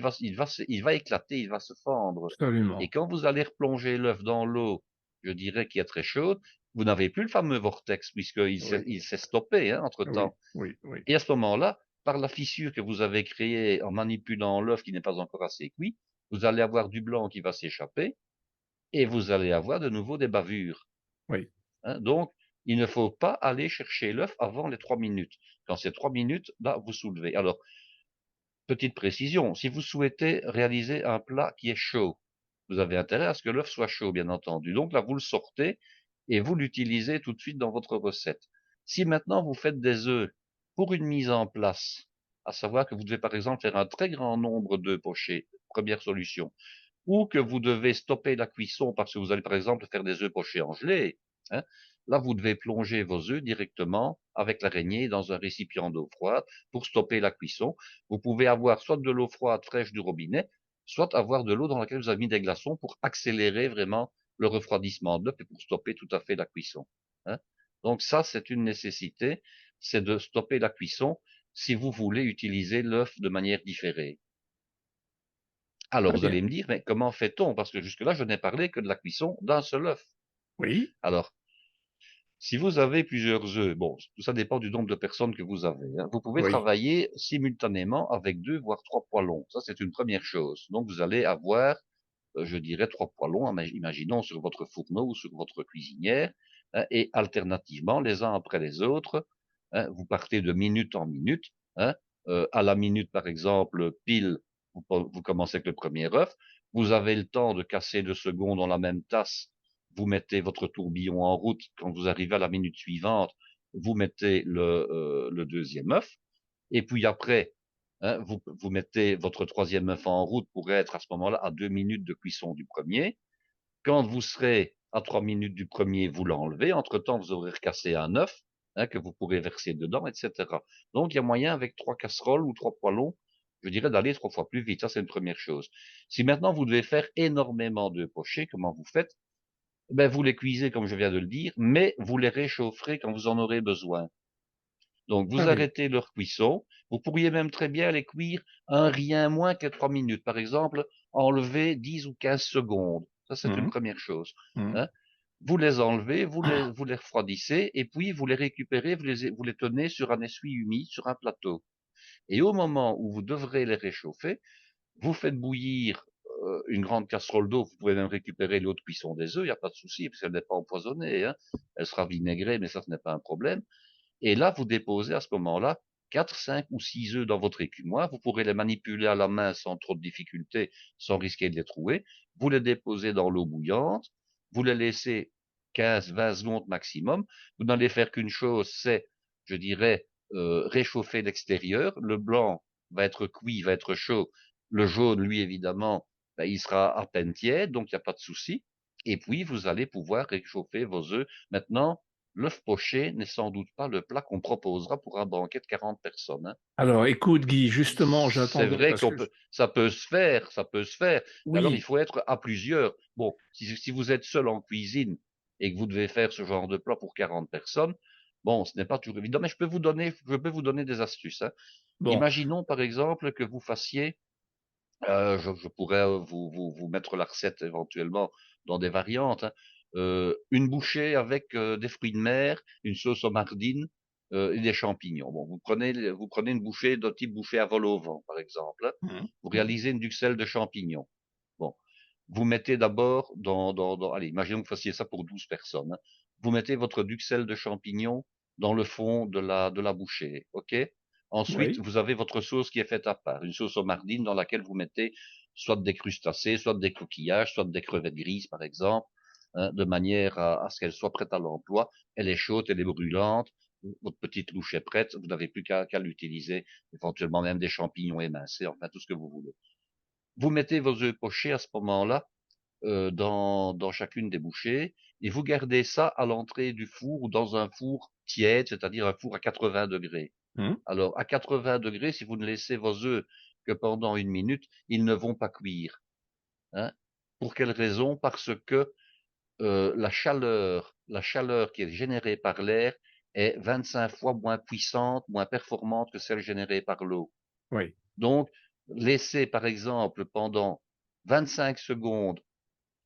il va éclater, il va se fendre. Et absolument. quand vous allez replonger l'œuf dans l'eau, je dirais qui est très chaude, vous n'avez plus le fameux vortex puisqu'il Oui, il s'est stoppé, hein, entre oui, temps. oui, oui, Et à ce moment-là, par la fissure que vous avez créée en manipulant l'œuf qui n'est pas encore assez cuit, vous allez avoir du blanc qui va s'échapper et vous allez avoir de nouveau des bavures, oui, hein. Donc, il ne faut pas aller chercher l'œuf avant les 3 minutes. Quand c'est 3 minutes, là, vous soulevez. Alors, petite précision, si vous souhaitez réaliser un plat qui est chaud, vous avez intérêt à ce que l'œuf soit chaud, bien entendu. Donc là, vous le sortez et vous l'utilisez tout de suite dans votre recette. Si maintenant vous faites des œufs pour une mise en place, à savoir que vous devez par exemple faire un très grand nombre d'œufs pochés, première solution, ou que vous devez stopper la cuisson parce que vous allez par exemple faire des œufs pochés en gelée, hein, là vous devez plonger vos œufs directement avec l'araignée dans un récipient d'eau froide pour stopper la cuisson. Vous pouvez avoir soit de l'eau froide fraîche du robinet, soit avoir de l'eau dans laquelle vous avez mis des glaçons pour accélérer vraiment le refroidissement de l'œuf et pour stopper tout à fait la cuisson, hein. Donc ça, c'est une nécessité, c'est de stopper la cuisson si vous voulez utiliser l'œuf de manière différée. Alors très vous bien. allez me dire, mais comment fait-on? Parce que jusque-là, je n'ai parlé que de la cuisson d'un seul œuf. Oui, Alors, si vous avez plusieurs œufs, bon, tout ça dépend du nombre de personnes que vous avez, hein, vous pouvez oui, travailler simultanément avec 2 voire 3 poêlons. Ça, c'est une première chose. Donc vous allez avoir, je dirais 3 poêlons, imaginons sur votre fourneau ou sur votre cuisinière, hein, et alternativement, les uns après les autres, hein, vous partez de minute en minute, hein, à la minute, par exemple, pile, vous commencez avec le premier œuf, vous avez le temps de casser 2 secondes dans la même tasse, vous mettez votre tourbillon en route, quand vous arrivez à la minute suivante, vous mettez le deuxième œuf, et puis après, hein, vous mettez votre troisième œuf en route pour être à ce moment-là à 2 minutes de cuisson du premier. Quand vous serez à 3 minutes du premier, vous l'enlevez. Entre-temps, vous aurez recassé un œuf, hein, que vous pourrez verser dedans, etc. Donc, il y a moyen avec 3 casseroles ou 3 poêlons, je dirais, d'aller 3 fois plus vite. Ça, c'est une première chose. Si maintenant vous devez faire énormément de pochés, comment vous faites? Ben, vous les cuisez, comme je viens de le dire, mais vous les réchaufferez quand vous en aurez besoin. Donc, ah vous oui, arrêtez leur cuisson. Vous pourriez même très bien les cuire un rien moins que 3 minutes. Par exemple, enlever 10 ou 15 secondes. Ça, c'est une mhm, première chose, mhm. hein. Vous les enlevez, vous les refroidissez, et puis vous les récupérez, vous les tenez sur un essuie humide, sur un plateau. Et au moment où vous devrez les réchauffer, vous faites bouillir une grande casserole d'eau. Vous pouvez même récupérer l'eau de cuisson des œufs, il n'y a pas de souci, parce qu'elle n'est pas empoisonnée, hein. Elle sera vinaigrée, mais ça, ce n'est pas un problème. Et là, vous déposez à ce moment-là 4, 5 ou 6 œufs dans votre écumoire. Vous pourrez les manipuler à la main sans trop de difficulté, sans risquer de les trouer. Vous les déposez dans l'eau bouillante. Vous les laissez 15, 20 secondes maximum. Vous n'allez faire qu'une chose, c'est, je dirais, réchauffer l'extérieur. Le blanc va être cuit, va être chaud. Le jaune, lui, évidemment, ben, il sera à peine tiède, donc il n'y a pas de souci. Et puis, vous allez pouvoir réchauffer vos œufs. Maintenant, l'œuf poché n'est sans doute pas le plat qu'on proposera pour un banquet de 40 personnes, hein. Alors, écoute, Guy, justement, C'est j'attendais vrai parce qu'on que peut, ça peut se faire, ça peut se faire. Mais alors, il oui, faut être à plusieurs. Bon, si vous êtes seul en cuisine et que vous devez faire ce genre de plat pour 40 personnes, bon, ce n'est pas toujours évident. Mais je peux vous donner des astuces, hein. bon, Imaginons, par exemple, que vous fassiez, je pourrais vous mettre la recette éventuellement dans des variantes, hein. Une bouchée avec des fruits de mer, une sauce aux mardines et des champignons. Bon, vous prenez une bouchée de type bouchée à vol au vent, par exemple, hein. mhm, Vous mhm, réalisez une duxelle de champignons. Bon, vous mettez d'abord allez, imaginons que vous fassiez ça pour 12 personnes, hein. Vous mettez votre duxelle de champignons dans le fond de la bouchée, ok? Ensuite, oui, vous avez votre sauce qui est faite à part, une sauce aux mardines dans laquelle vous mettez soit des crustacés, soit des coquillages, soit des crevettes grises, par exemple, hein, de manière à ce qu'elle soit prête à l'emploi. Elle est chaude, elle est brûlante, votre petite louche est prête, vous n'avez plus qu'à l'utiliser, éventuellement même des champignons émincés, enfin tout ce que vous voulez. Vous mettez vos œufs pochés à ce moment-là dans chacune des bouchées et vous gardez ça à l'entrée du four ou dans un four tiède, c'est-à-dire un four à 80 degrés. mhm, Alors, à 80 degrés, si vous ne laissez vos œufs que pendant 1 minute, ils ne vont pas cuire, hein. Pour quelle raison? Parce que la chaleur qui est générée par l'air est 25 fois moins puissante, moins performante que celle générée par l'eau. oui, Donc, laissez par exemple pendant 25 secondes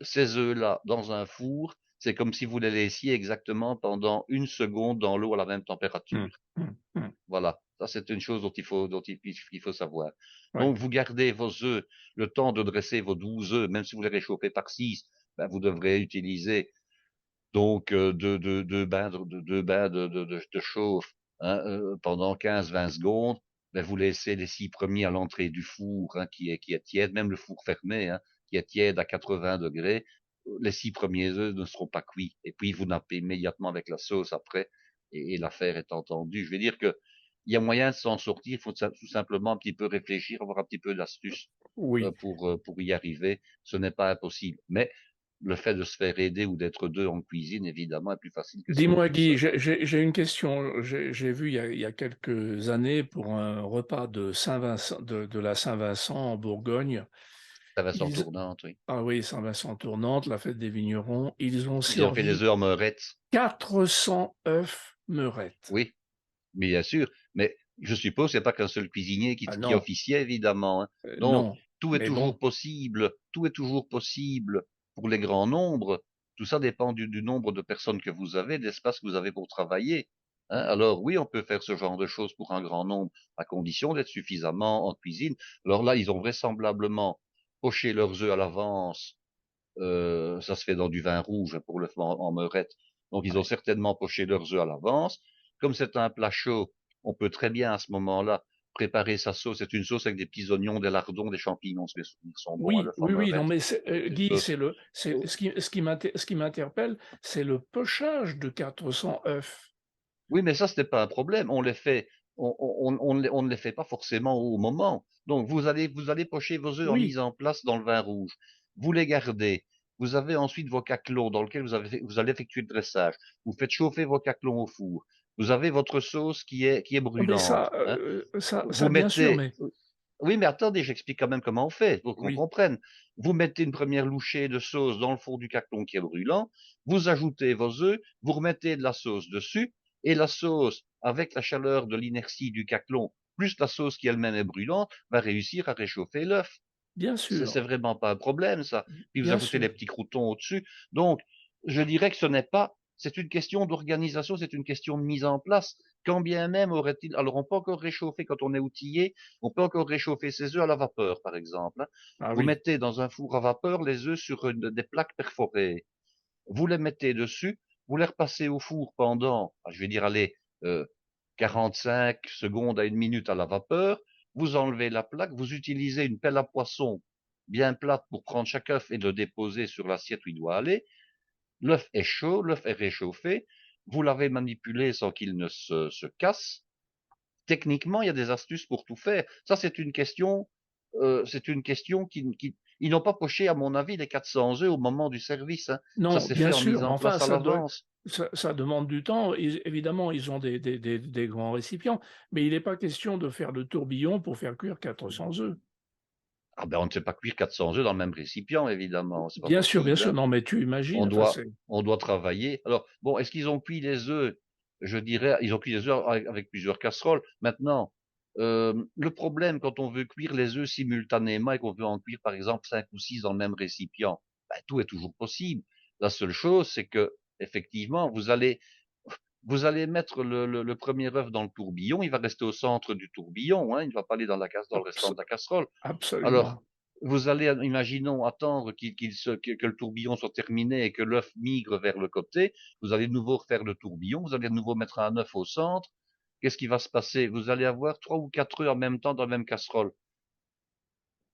ces œufs-là dans un four, c'est comme si vous les laissiez exactement pendant 1 seconde dans l'eau à la même mhm, température. mhm, mhm, Voilà, ça c'est une chose dont il faut savoir. oui, Donc vous gardez vos œufs le temps de dresser vos 12 œufs, même si vous les réchauffez par 6, ben, vous devrez utiliser donc deux bains de chauffe, hein, pendant 15-20 secondes. Ben, vous laissez les 6 premiers à l'entrée du four, hein, qui est tiède, même le four fermé, hein, qui est tiède à 80 degrés. Les 6 premiers œufs ne seront pas cuits. Et puis vous nappez immédiatement avec la sauce après, et l'affaire est entendue. Je vais dire que il y a moyen de s'en sortir. Il faut tout simplement un petit peu réfléchir, avoir un petit peu d'astuce oui. pour y arriver. Ce n'est pas impossible. Mais le fait de se faire aider ou d'être deux en cuisine, évidemment, est plus facile que si on est Dis-moi, tout seul. Guy, j'ai une question. J'ai vu il y a quelques années pour un repas de Saint-Vincent, de la Saint-Vincent en Bourgogne. Ça va s'en Ils, tournante, oui. ah oui, Saint-Vincent tournante, la fête des vignerons. Ils ont Ils ont fait des servi œufs en meurette. 400 œufs meurettes. Oui, bien sûr. Mais je suppose c'est pas qu'un seul cuisinier Ah qui non, officiait, évidemment, hein. Donc, non. Mais tout est toujours possible pour les grands nombres. Tout ça dépend du nombre de personnes que vous avez, de l'espace que vous avez pour travailler, hein. Alors oui, on peut faire ce genre de choses pour un grand nombre, à condition d'être suffisamment en cuisine. Alors là, ils ont vraisemblablement poché leurs œufs à l'avance. Ça se fait dans du vin rouge pour le faire en meurette. Donc ils ont ouais, certainement poché leurs œufs à l'avance. Comme c'est un plat chaud, on peut très bien à ce moment-là préparer sa sauce. C'est une sauce avec des petits oignons, des lardons, des champignons. Si mes souvenirs sont bons, hein, oui, le oui, oui, non, meurette. mais Une Guy, sauce. ce qui m'interpelle, c'est le pochage de 400 œufs. Oui, mais ça, ce n'est pas un problème. On les fait, on ne les fait pas forcément au moment. Donc, vous allez pocher vos œufs en Oui, mise en place dans le vin rouge. Vous les gardez. Vous avez ensuite vos caclons dans lesquels vous allez effectuer le dressage. Vous faites chauffer vos caclons au four. Vous avez votre sauce qui est mais brûlante, hein. ça, Vous bien sûr, mettez, mais oui, mais attendez, j'explique quand même comment on fait pour qu'on oui, comprenne. Vous mettez une première louchée de sauce dans le fond du caclon qui est brûlant. Vous ajoutez vos œufs. Vous remettez de la sauce dessus. Et la sauce, avec la chaleur de l'inertie du caclon, plus la sauce qui elle-même est brûlante, va réussir à réchauffer l'œuf. bien C'est sûr, vraiment pas un problème, ça. Puis vous bien ajoutez les sûr. petits croutons au-dessus. Donc, je dirais que ce n'est pas c'est une question d'organisation, c'est une question de mise en place. Quand bien même aurait-il, alors on peut encore réchauffer quand on est outillé, on peut encore réchauffer ses œufs à la vapeur, par exemple, hein. Ah Vous oui, mettez dans un four à vapeur les œufs sur des plaques perforées. Vous les mettez dessus, vous les repassez au four pendant, je vais dire, allez, 45 secondes à une minute à la vapeur. Vous enlevez la plaque, vous utilisez une pelle à poisson bien plate pour prendre chaque œuf et le déposer sur l'assiette où il doit aller. L'œuf est chaud, l'œuf est réchauffé, vous l'avez manipulé sans qu'il ne se casse. Techniquement, il y a des astuces pour tout faire. Ça, c'est une question ils n'ont pas poché, à mon avis, les 400 œufs au moment du service, hein. Ça non, s'est bien fait en sûr, mise mais en enfin, place à l'avance. ça demande du temps. Évidemment, ils ont des grands récipients, mais il n'est pas question de faire le tourbillon pour faire cuire 400 œufs. Ah ben, on ne fait pas cuire 400 œufs dans le même récipient, évidemment, c'est pas Bien possible, sûr, hein. non, mais tu On imagines, enfin, doit, c'est on doit travailler. Alors, bon, est-ce qu'ils ont cuit les œufs? Je dirais, ils ont cuit les œufs avec plusieurs casseroles. Maintenant, le problème quand on veut cuire les œufs simultanément et qu'on veut en cuire, par exemple, 5 ou 6 dans le même récipient, ben, tout est toujours possible. La seule chose, c'est que, effectivement, vous allez mettre le premier œuf dans le tourbillon, il va rester au centre du tourbillon, hein, il ne va pas aller dans le restant abs- de la casserole. Alors, absolument. vous allez, imaginons, attendre que le tourbillon soit terminé et que l'œuf migre vers le côté. Vous allez de nouveau refaire le tourbillon. Vous allez de nouveau mettre un œuf au centre. Qu'est-ce qui va se passer? Vous allez avoir 3 ou 4 œufs en même temps dans la même casserole.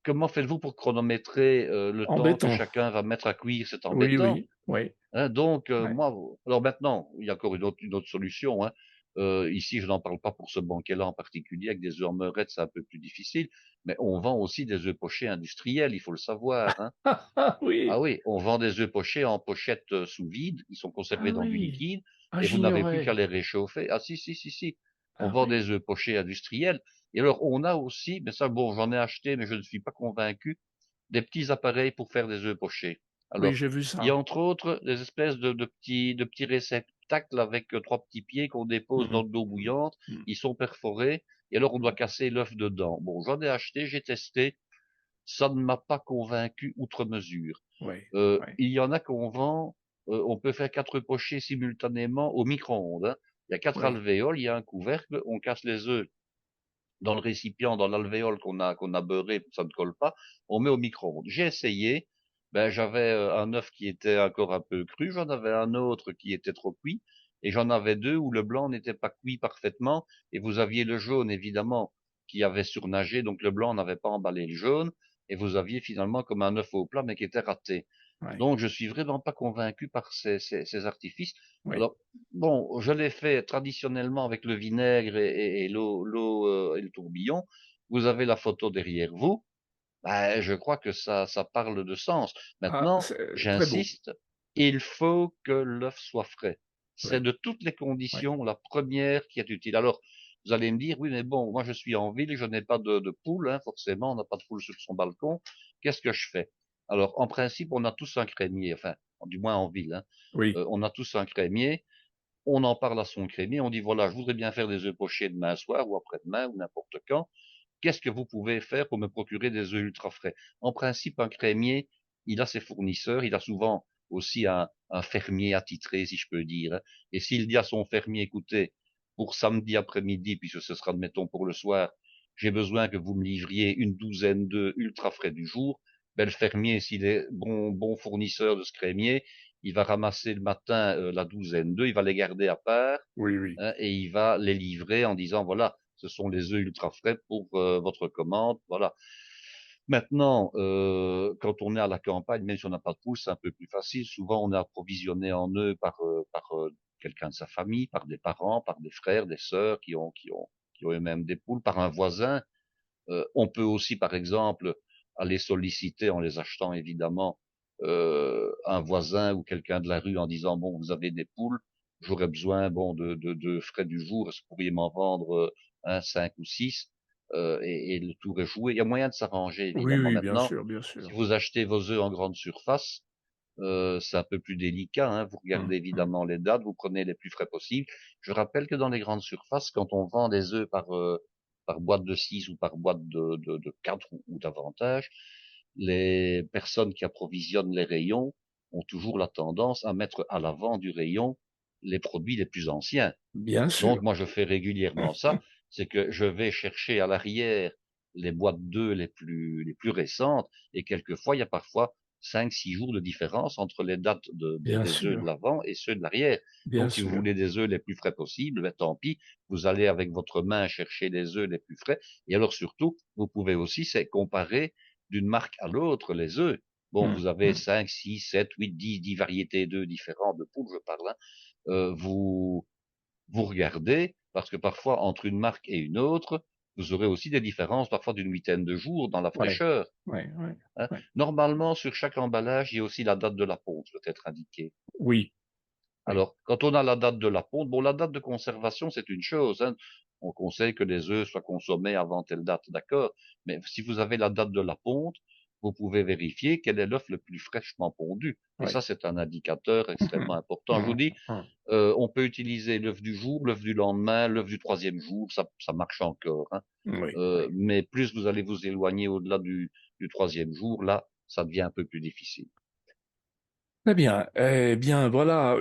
Comment faites-vous pour chronométrer le temps que Embêtant. chacun va mettre à cuire? C'est Oui, embêtant. oui, oui, Hein, donc, ouais. moi, alors maintenant, il y a encore une autre solution, hein. Ici, je n'en parle pas pour ce banquet-là en particulier, avec des œufs en meurette, c'est un peu plus difficile, mais on vend aussi des œufs pochés industriels, il faut le savoir, hein. Ah, ah Ah oui, oui, on vend des œufs pochés en pochette sous vide, ils sont ah conservés dans du oui, liquide, ah et vous n'avez plus qu'à j'ignorais. les réchauffer. Ah si, si, si, si, on Ah vend des oui, œufs pochés industriels. Et alors, on a aussi, mais ça, bon, j'en ai acheté, mais je ne suis pas convaincu, des petits appareils pour faire des œufs pochés. oui, Alors, j'ai vu il y a ça. entre autres des espèces de petits réceptacles avec 3 petits pieds qu'on dépose dans Mhm, de l'eau bouillante. mhm, Ils sont perforés et alors on doit mhm. casser l'œuf dedans. Bon, j'en ai acheté, j'ai testé, ça ne m'a pas convaincu outre mesure. Oui, oui, Il y en a qu'on vend, on peut faire 4 pochés simultanément au micro-ondes, hein. Il y a 4 alvéoles, il y a un couvercle, on casse les œufs dans le récipient, dans l'alvéole qu'on a beurré, ça ne colle pas, on met au micro-ondes. J'ai essayé, ben j'avais un œuf qui était encore un peu cru, j'en avais un autre qui était trop cuit, et j'en avais deux où le blanc n'était pas cuit parfaitement, et vous aviez le jaune évidemment qui avait surnagé, donc le blanc n'avait pas emballé le jaune, et vous aviez finalement comme un œuf au plat mais qui était raté. oui, Donc je suis vraiment pas convaincu par ces artifices. oui. Alors bon, je l'ai fait traditionnellement avec le vinaigre et l'eau et le tourbillon. Vous avez la photo derrière vous. Ben, je crois que ça parle de sens. Ah, Maintenant, c'est très beau. j'insiste, il faut que l'œuf soit frais. C'est Oui, de toutes les oui. conditions la première qui est utile. Alors, vous allez me dire, oui, mais bon, moi je suis en ville, je n'ai pas de poule, hein, forcément, on n'a pas de poule sur son balcon. Qu'est-ce que je fais? Alors, en principe, on a tous un crémier, enfin, du moins en ville, hein. Oui. On a tous un crémier, on en parle à son crémier, on dit voilà, je voudrais bien faire des œufs pochés demain soir ou après-demain ou n'importe quand. Qu'est-ce que vous pouvez faire pour me procurer des œufs ultra frais? En principe, un crémier, il a ses fournisseurs, il a souvent aussi un fermier attitré, si je peux dire, hein. Et s'il dit à son fermier, écoutez, pour samedi après-midi, puisque ce sera, admettons, pour le soir, j'ai besoin que vous me livriez une douzaine d'œufs ultra frais du jour, ben, le fermier, s'il est bon fournisseur de ce crémier, il va ramasser le matin la douzaine d'œufs, il va les garder à part, Oui, oui. hein, et il va les livrer en disant voilà, ce sont les œufs ultra frais pour votre commande, voilà. Maintenant, quand on est à la campagne, même si on n'a pas de poules, c'est un peu plus facile. Souvent, on est approvisionné en œufs par quelqu'un de sa famille, par des parents, par des frères, des sœurs qui ont eux-mêmes des poules, par un voisin. On peut aussi, par exemple, aller solliciter en les achetant évidemment un voisin ou quelqu'un de la rue en disant bon, vous avez des poules, j'aurais besoin bon de frais du jour, est-ce que vous pourriez m'en vendre 5 ou 6 et le tour est joué. Il y a moyen de s'arranger Oui, évidemment. oui, bien Maintenant, sûr, bien si sûr. vous achetez vos œufs en grande surface, c'est un peu plus délicat, hein. Vous regardez Hum, hum. évidemment les dates, vous prenez les plus frais possibles. Je rappelle que dans les grandes surfaces, quand on vend des œufs par boîte de 6 ou par boîte de 4 ou davantage, les personnes qui approvisionnent les rayons ont toujours la tendance à mettre à l'avant du rayon les produits les plus anciens. Bien Donc sûr. moi, je fais régulièrement ça, c'est que je vais chercher à l'arrière les boîtes d'œufs les plus récentes et quelquefois, il y a parfois 5, 6 jours de différence entre les dates Bien des œufs de sûr, l'avant et ceux de l'arrière. bien Donc si vous sûr. voulez des œufs les plus frais possibles, ben tant pis, vous allez avec votre main chercher les œufs les plus frais. Et alors surtout, vous pouvez aussi c'est comparer d'une marque à l'autre les œufs. Bon, Mmh, vous avez mmh. 5, 6, 7, 8, 10 variétés d'œufs différents, de poules, je parle, hein. Vous regardez, parce que parfois, entre une marque et une autre, vous aurez aussi des différences, parfois d'une huitaine de jours dans la Ouais, fraîcheur, ouais, ouais, hein. ouais. Normalement, sur chaque emballage, il y a aussi la date de la ponte, doit être indiquée. Oui, oui. Alors, quand on a la date de la ponte, bon, la date de conservation, c'est une chose, hein. On conseille que les œufs soient consommés avant telle date, d'accord. Mais si vous avez la date de la ponte, vous pouvez vérifier quel est l'œuf le plus fraîchement pondu. Et ça, Oui. c'est un indicateur extrêmement important. Je vous dis, on peut utiliser l'œuf du jour, l'œuf du lendemain, l'œuf du troisième jour, ça marche encore, hein. Oui, oui. Mais plus vous allez vous éloigner au-delà du troisième jour, là, ça devient un peu plus difficile. Très bien. Eh bien, voilà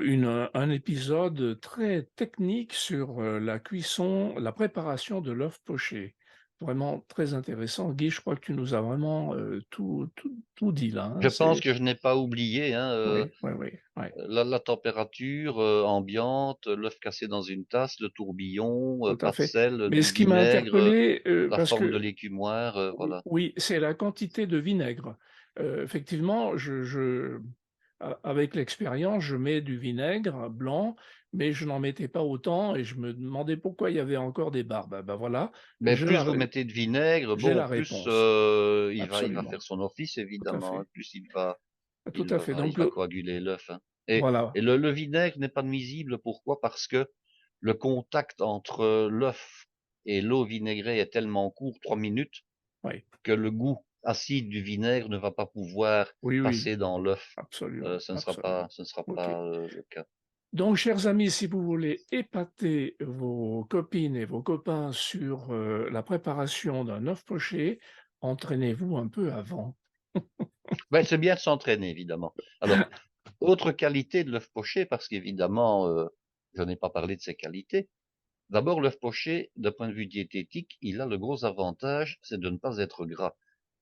un épisode très technique sur la cuisson, la préparation de l'œuf poché. Vraiment très intéressant. Guy, je crois que tu nous as vraiment tout dit là, Je hein. pense C'est, que je n'ai pas oublié, hein, oui, oui, oui, oui. la température ambiante, l'œuf cassé dans une tasse, le tourbillon, Tout à pas de fait. sel, Mais du ce qui m'a vinaigre, interpellé, la parce forme de que l'écumoire, voilà. oui, c'est la quantité de vinaigre. Effectivement, avec l'expérience, je mets du vinaigre blanc, mais je n'en mettais pas autant et je me demandais pourquoi il y avait encore des barbes. Ben voilà, Mais plus vous mettez de vinaigre, j'ai bon, la plus réponse. il va faire Absolument. son office Tout à évidemment, hein, fait. plus Tout à fait. il Donc, va coaguler l'œuf, hein. voilà. Et le vinaigre n'est pas nuisible, pourquoi? Parce que le contact entre l'œuf et l'eau vinaigrée est tellement court, 3 minutes, Oui, que le goût acide du vinaigre ne va pas pouvoir oui, oui, passer dans l'œuf. absolument, absolument. Ce ne sera OK. pas le cas. Donc, chers amis, si vous voulez épater vos copines et vos copains sur la préparation d'un œuf poché, entraînez-vous un peu avant. Ouais, c'est bien de s'entraîner, évidemment. Alors, autre qualité de l'œuf poché, parce qu'évidemment, je n'ai pas parlé de ses qualités. D'abord, l'œuf poché, d'un point de vue diététique, il a le gros avantage, c'est de ne pas être gras.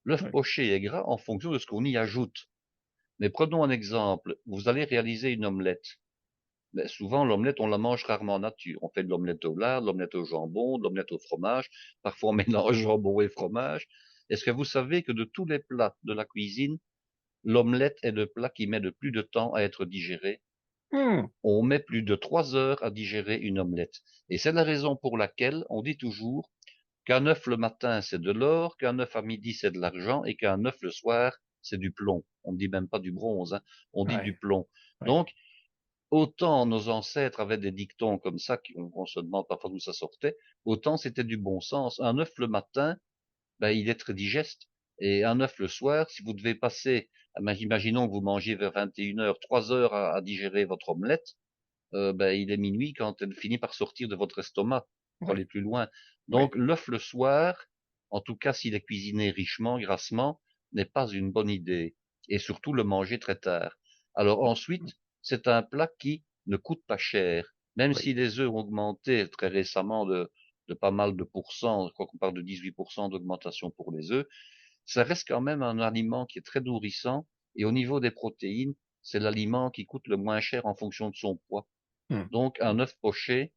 L'œuf Oui, poché est gras en fonction de ce qu'on y ajoute. Mais prenons un exemple. Vous allez réaliser une omelette. Mais souvent, l'omelette, on la mange rarement en nature. On fait de l'omelette au lard, de l'omelette au jambon, de l'omelette au fromage. Parfois, on mélange jambon et fromage. Est-ce que vous savez que de tous les plats de la cuisine, l'omelette est le plat qui met le plus de temps à être digéré? hmm, On met plus de 3 heures à digérer une omelette. Et c'est la raison pour laquelle on dit toujours qu'un œuf le matin, c'est de l'or, qu'un œuf à midi, c'est de l'argent, et qu'un œuf le soir, c'est du plomb. On ne dit même pas du bronze, hein, on dit du ouais, plomb. ouais, Donc, autant nos ancêtres avaient des dictons comme ça, on se demande parfois d'où ça sortait, autant c'était du bon sens. Un œuf le matin, ben, il est très digeste. Et un œuf le soir, si vous devez passer, imaginons que vous mangez vers 21 heures, 3 heures à digérer votre omelette, ben, il est minuit quand elle finit par sortir de votre estomac, pour aller ouais, plus loin. ouais, Donc l'œuf le soir, en tout cas s'il est cuisiné richement, grassement, n'est pas une bonne idée. Et surtout le manger très tard. Alors ensuite, c'est un plat qui ne coûte pas cher. Même oui, si les œufs ont augmenté très récemment de pas mal de pourcents, je crois qu'on parle de 18% d'augmentation pour les œufs, ça reste quand même un aliment qui est très nourrissant. Et au niveau des protéines, c'est l'aliment qui coûte le moins cher en fonction de son poids. hmm, Donc hmm, un œuf poché,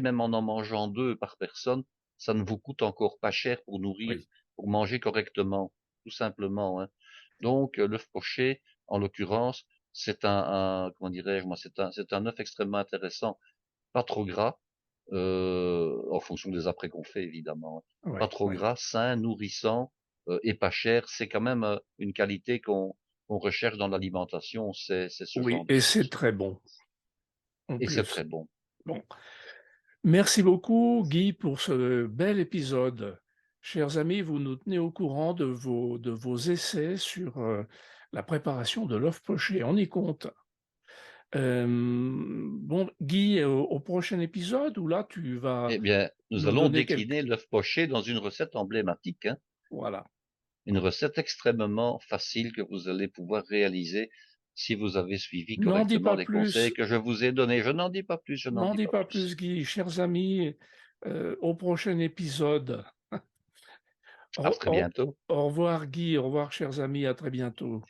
même en mangeant 2 par personne, ça ne vous coûte encore pas cher pour nourrir, oui, pour manger correctement, tout simplement, hein. Donc l'œuf poché, en l'occurrence, c'est comment dirais-je moi, c'est un œuf extrêmement intéressant, pas trop gras, en fonction des après qu'on fait évidemment, hein. Pas ouais, trop ouais. gras, sain, nourrissant, et pas cher. C'est quand même une qualité qu'on recherche dans l'alimentation, c'est ce Oui, genre de et c'est choses. très bon en Et c'est très plus. bon. Bon. Merci beaucoup, Guy, pour ce bel épisode. Chers amis, vous nous tenez au courant de vos essais sur la préparation de l'œuf poché. On y compte. Bon, Guy, au prochain épisode, où là, tu vas Eh bien, nous nous allons donner quelques... décliner l'œuf poché dans une recette emblématique, hein. Voilà. Une recette extrêmement facile que vous allez pouvoir réaliser si vous avez suivi N'en dis correctement pas les plus. conseils que je vous ai donnés. Je n'en dis pas plus, je n'en N'en dis dis pas pas plus. plus, Guy. Chers amis, au prochain épisode. À très bientôt. Au revoir, Guy. Au revoir, chers amis. À très bientôt.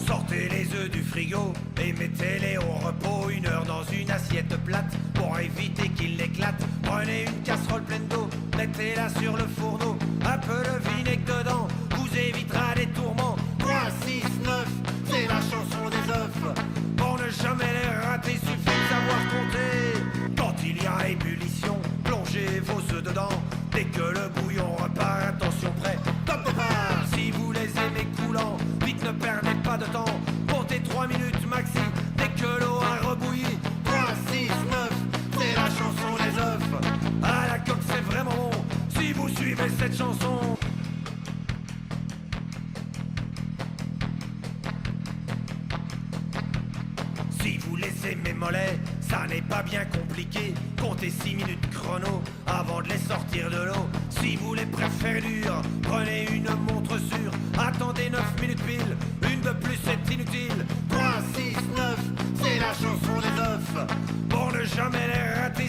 Sortez les œufs du frigo et mettez-les au repos 1 heure dans une assiette plate pour éviter qu'ils éclatent. Prenez une casserole pleine d'eau, mettez-la sur le fourneau, un peu de vinaigre dedans, vous évitera les tourments. 3, 6, 9, c'est la chanson des œufs. Pour ne jamais les rater, suffit de savoir compter. Quand il y a ébullition, plongez vos œufs dedans. Dès que le bouillon repart, attention prêt, top départ. Si vous les aimez coulants, vite ne perdez pas de temps. Comptez 3 minutes maxi, dès que l'eau a rebouilli. 3, 6, 9, c'est la chanson des œufs. À la coque c'est vraiment bon, si vous suivez cette chanson. Si vous les aimez mollets, ça n'est pas bien compliqué. Comptez 6 minutes chrono avant de les sortir de l'eau. Si vous les préférez durs, prenez une montre sûre. Attendez 9 minutes pile, une de plus c'est inutile. 3, 6, 9, c'est la chanson des œufs. Pour ne jamais les rater,